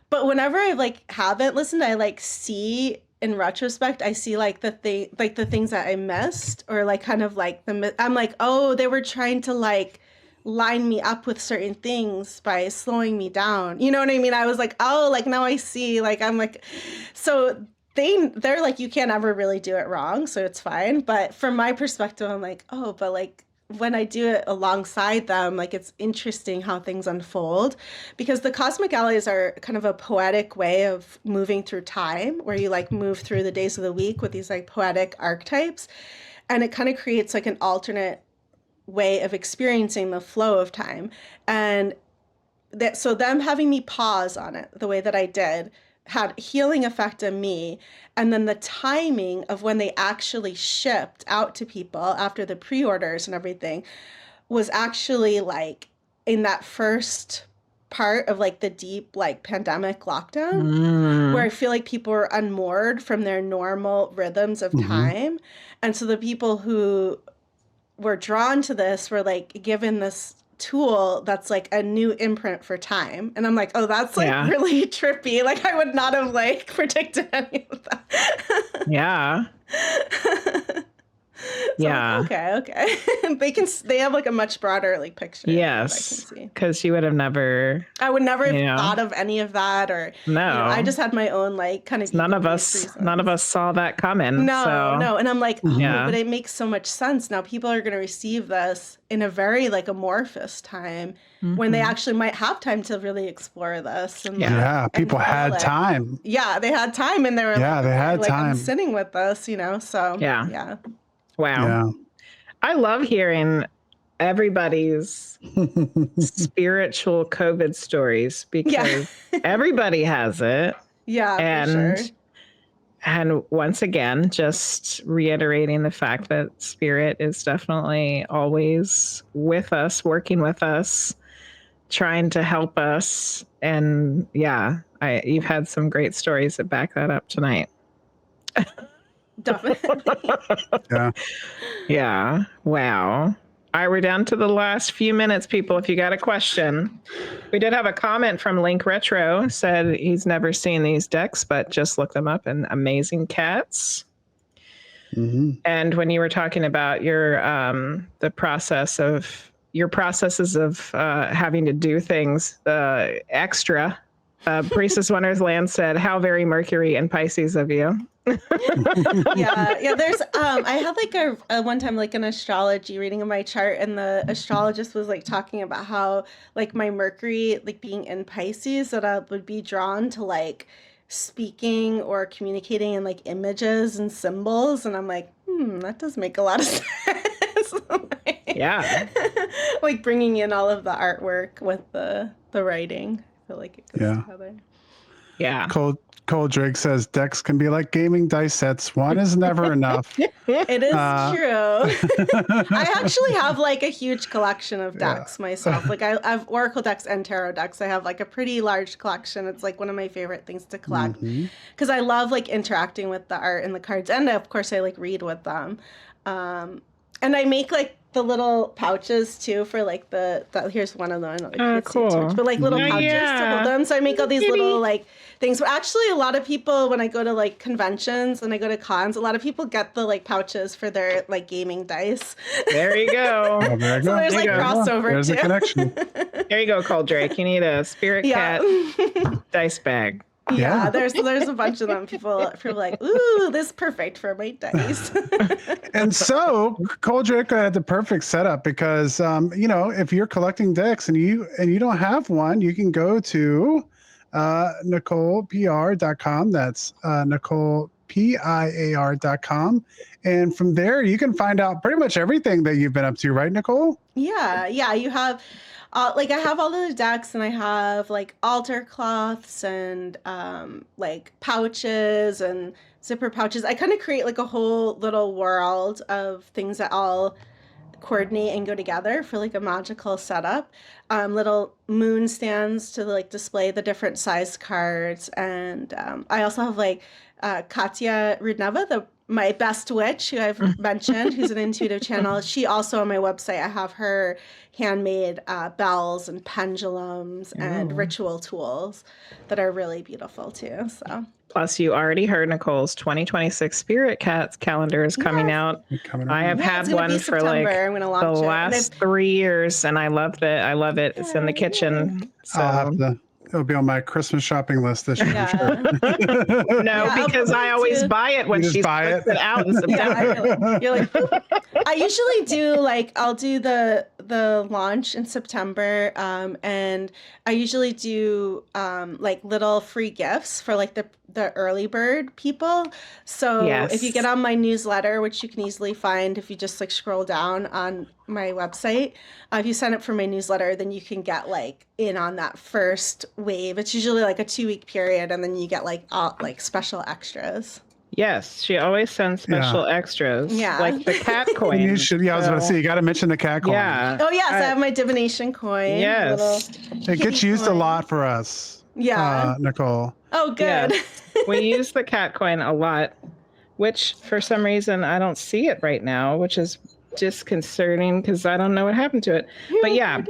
But whenever I like haven't listened, I like see in retrospect, I see like the things that I missed, or like kind of like I'm like, oh, they were trying to like line me up with certain things by slowing me down. You know what I mean? I was like, oh, like now I see, like I'm like, so they're like, you can't ever really do it wrong, so it's fine. But from my perspective, I'm like, oh, but like when I do it alongside them, like it's interesting how things unfold, because the cosmic allies are kind of a poetic way of moving through time, where you like move through the days of the week with these like poetic archetypes, and it kind of creates like an alternate way of experiencing the flow of time. And so them having me pause on it the way that I did had healing effect on me. And then the timing of when they actually shipped out to people after the pre-orders and everything was actually like in that first part of like the deep like pandemic lockdown where I feel like people were unmoored from their normal rhythms of time. And so the people who were drawn to this were like given this tool that's like a new imprint for time. And I'm like, oh, that's like really trippy. Like I would not have like predicted any of that. Yeah. So okay. They have like a much broader like picture. Yes. Because you would have never. I would never have thought of any of that, or no. I just had my own like kind of. None of us saw that coming. No. And I'm like, but it makes so much sense now. People are going to receive this in a very like amorphous time when they actually might have time to really explore this. And, people had time. Yeah, they had time, and they were they had time. I'm sitting with this, So yeah. Wow. Yeah. I love hearing everybody's spiritual COVID stories because everybody has it. Yeah, and, for sure. And once again, just reiterating the fact that spirit is definitely always with us, working with us, trying to help us. And you've had some great stories that back that up tonight. Definitely. Yeah. Wow. All right, we're down to the last few minutes, people. If you got a question, we did have a comment from Link Retro, said he's never seen these decks, but just look them up, and amazing cats. And when you were talking about your the processes of having to do things extra, Priestess Wonders Land said, "How very Mercury and Pisces of you." There's I had like a one time like an astrology reading of my chart, and the astrologist was like talking about how like my Mercury like being in Pisces, that I would be drawn to like speaking or communicating in like images and symbols, and I'm like, that does make a lot of sense. Like bringing in all of the artwork with the writing, I feel like it goes together. Cole Drake says decks can be like gaming dice sets. One is never enough. It is true. I actually have like a huge collection of decks myself. Like I have Oracle decks and Tarot decks. I have like a pretty large collection. It's like one of my favorite things to collect because I love like interacting with the art and the cards. And of course I like read with them. And I make like the little pouches too for like the here's one of them. I know, like, cool. Much, but like little pouches to hold them. So I make all these little like things. But actually, a lot of people when I go to like conventions and I go to cons, a lot of people get the like pouches for their like gaming dice. There you go. Oh, there you so go. there's like crossover there's too. A connection. There you go, Cole Drake. You need a spirit cat dice bag. Yeah, there's a bunch of them. People are like, ooh, this is perfect for my dice. And so Cole Drake had the perfect setup because if you're collecting decks and you don't have one, you can go to NicolePiar.com. That's NicolePiar.com. And from there you can find out pretty much everything that you've been up to, right, Nicole? Yeah, you have like I have all of the decks, and I have like altar cloths and like pouches and zipper pouches. I kind of create like a whole little world of things that all coordinate and go together for like a magical setup. Little moon stands to like display the different size cards, and I also have like Katya Rudneva, my best witch, who I've mentioned, who's an intuitive channel. She also on my website, I have her handmade bells and pendulums and ritual tools that are really beautiful too. So plus you already heard Nicole's 2026 Spirit Cats calendar is coming out. I have had one for like the last 3 years and I loved it. I love it. It's in the kitchen. So it'll be on my Christmas shopping list this year. Sure. No, because I always buy it when she's puts it out in September. You're like, I usually do like I'll do the launch in September, and I usually do like little free gifts for like the early bird people. So if you get on my newsletter, which you can easily find if you just like scroll down on my website, if you sign up for my newsletter, then you can get like in on that first wave. It's usually like a 2-week period, and then you get like special extras. Yes, she always sends special extras. Yeah. Like the cat coin. And you should, I was going to say, you got to mention the cat coin. Yeah. Oh, yes, I have my divination coin. Yes. It gets used a lot for us. Yeah. Nicole. Oh, good. Yes. We use the cat coin a lot, which for some reason I don't see it right now, which is disconcerting because I don't know what happened to it. But yeah,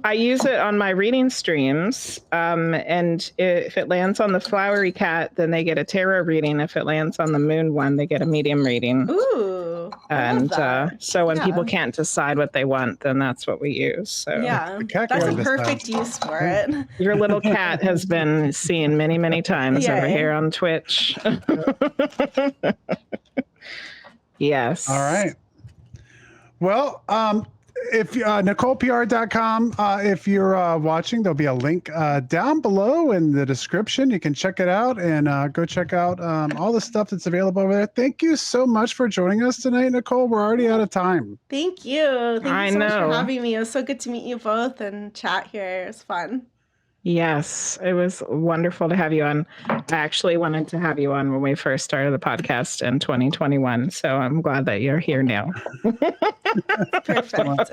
I use it on my reading streams. And if it lands on the flowery cat, then they get a tarot reading. If it lands on the moon one, they get a medium reading. Ooh. And so when people can't decide what they want, then that's what we use. So yeah, that's a perfect use for it. Your little cat has been seen many, many times over here on Twitch. Yes. All right. Well, if NicolePR.com, if you're watching, there'll be a link down below in the description. You can check it out and go check out all the stuff that's available over there. Thank you so much for joining us tonight, Nicole. We're already out of time. Thank you. Thank you so much for having me. It was so good to meet you both and chat here. It was fun. Yes, it was wonderful to have you on. I actually wanted to have you on when we first started the podcast in 2021. So I'm glad that you're here now. Perfect.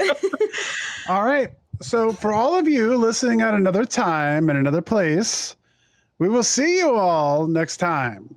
All right. So for all of you listening at another time and another place, we will see you all next time.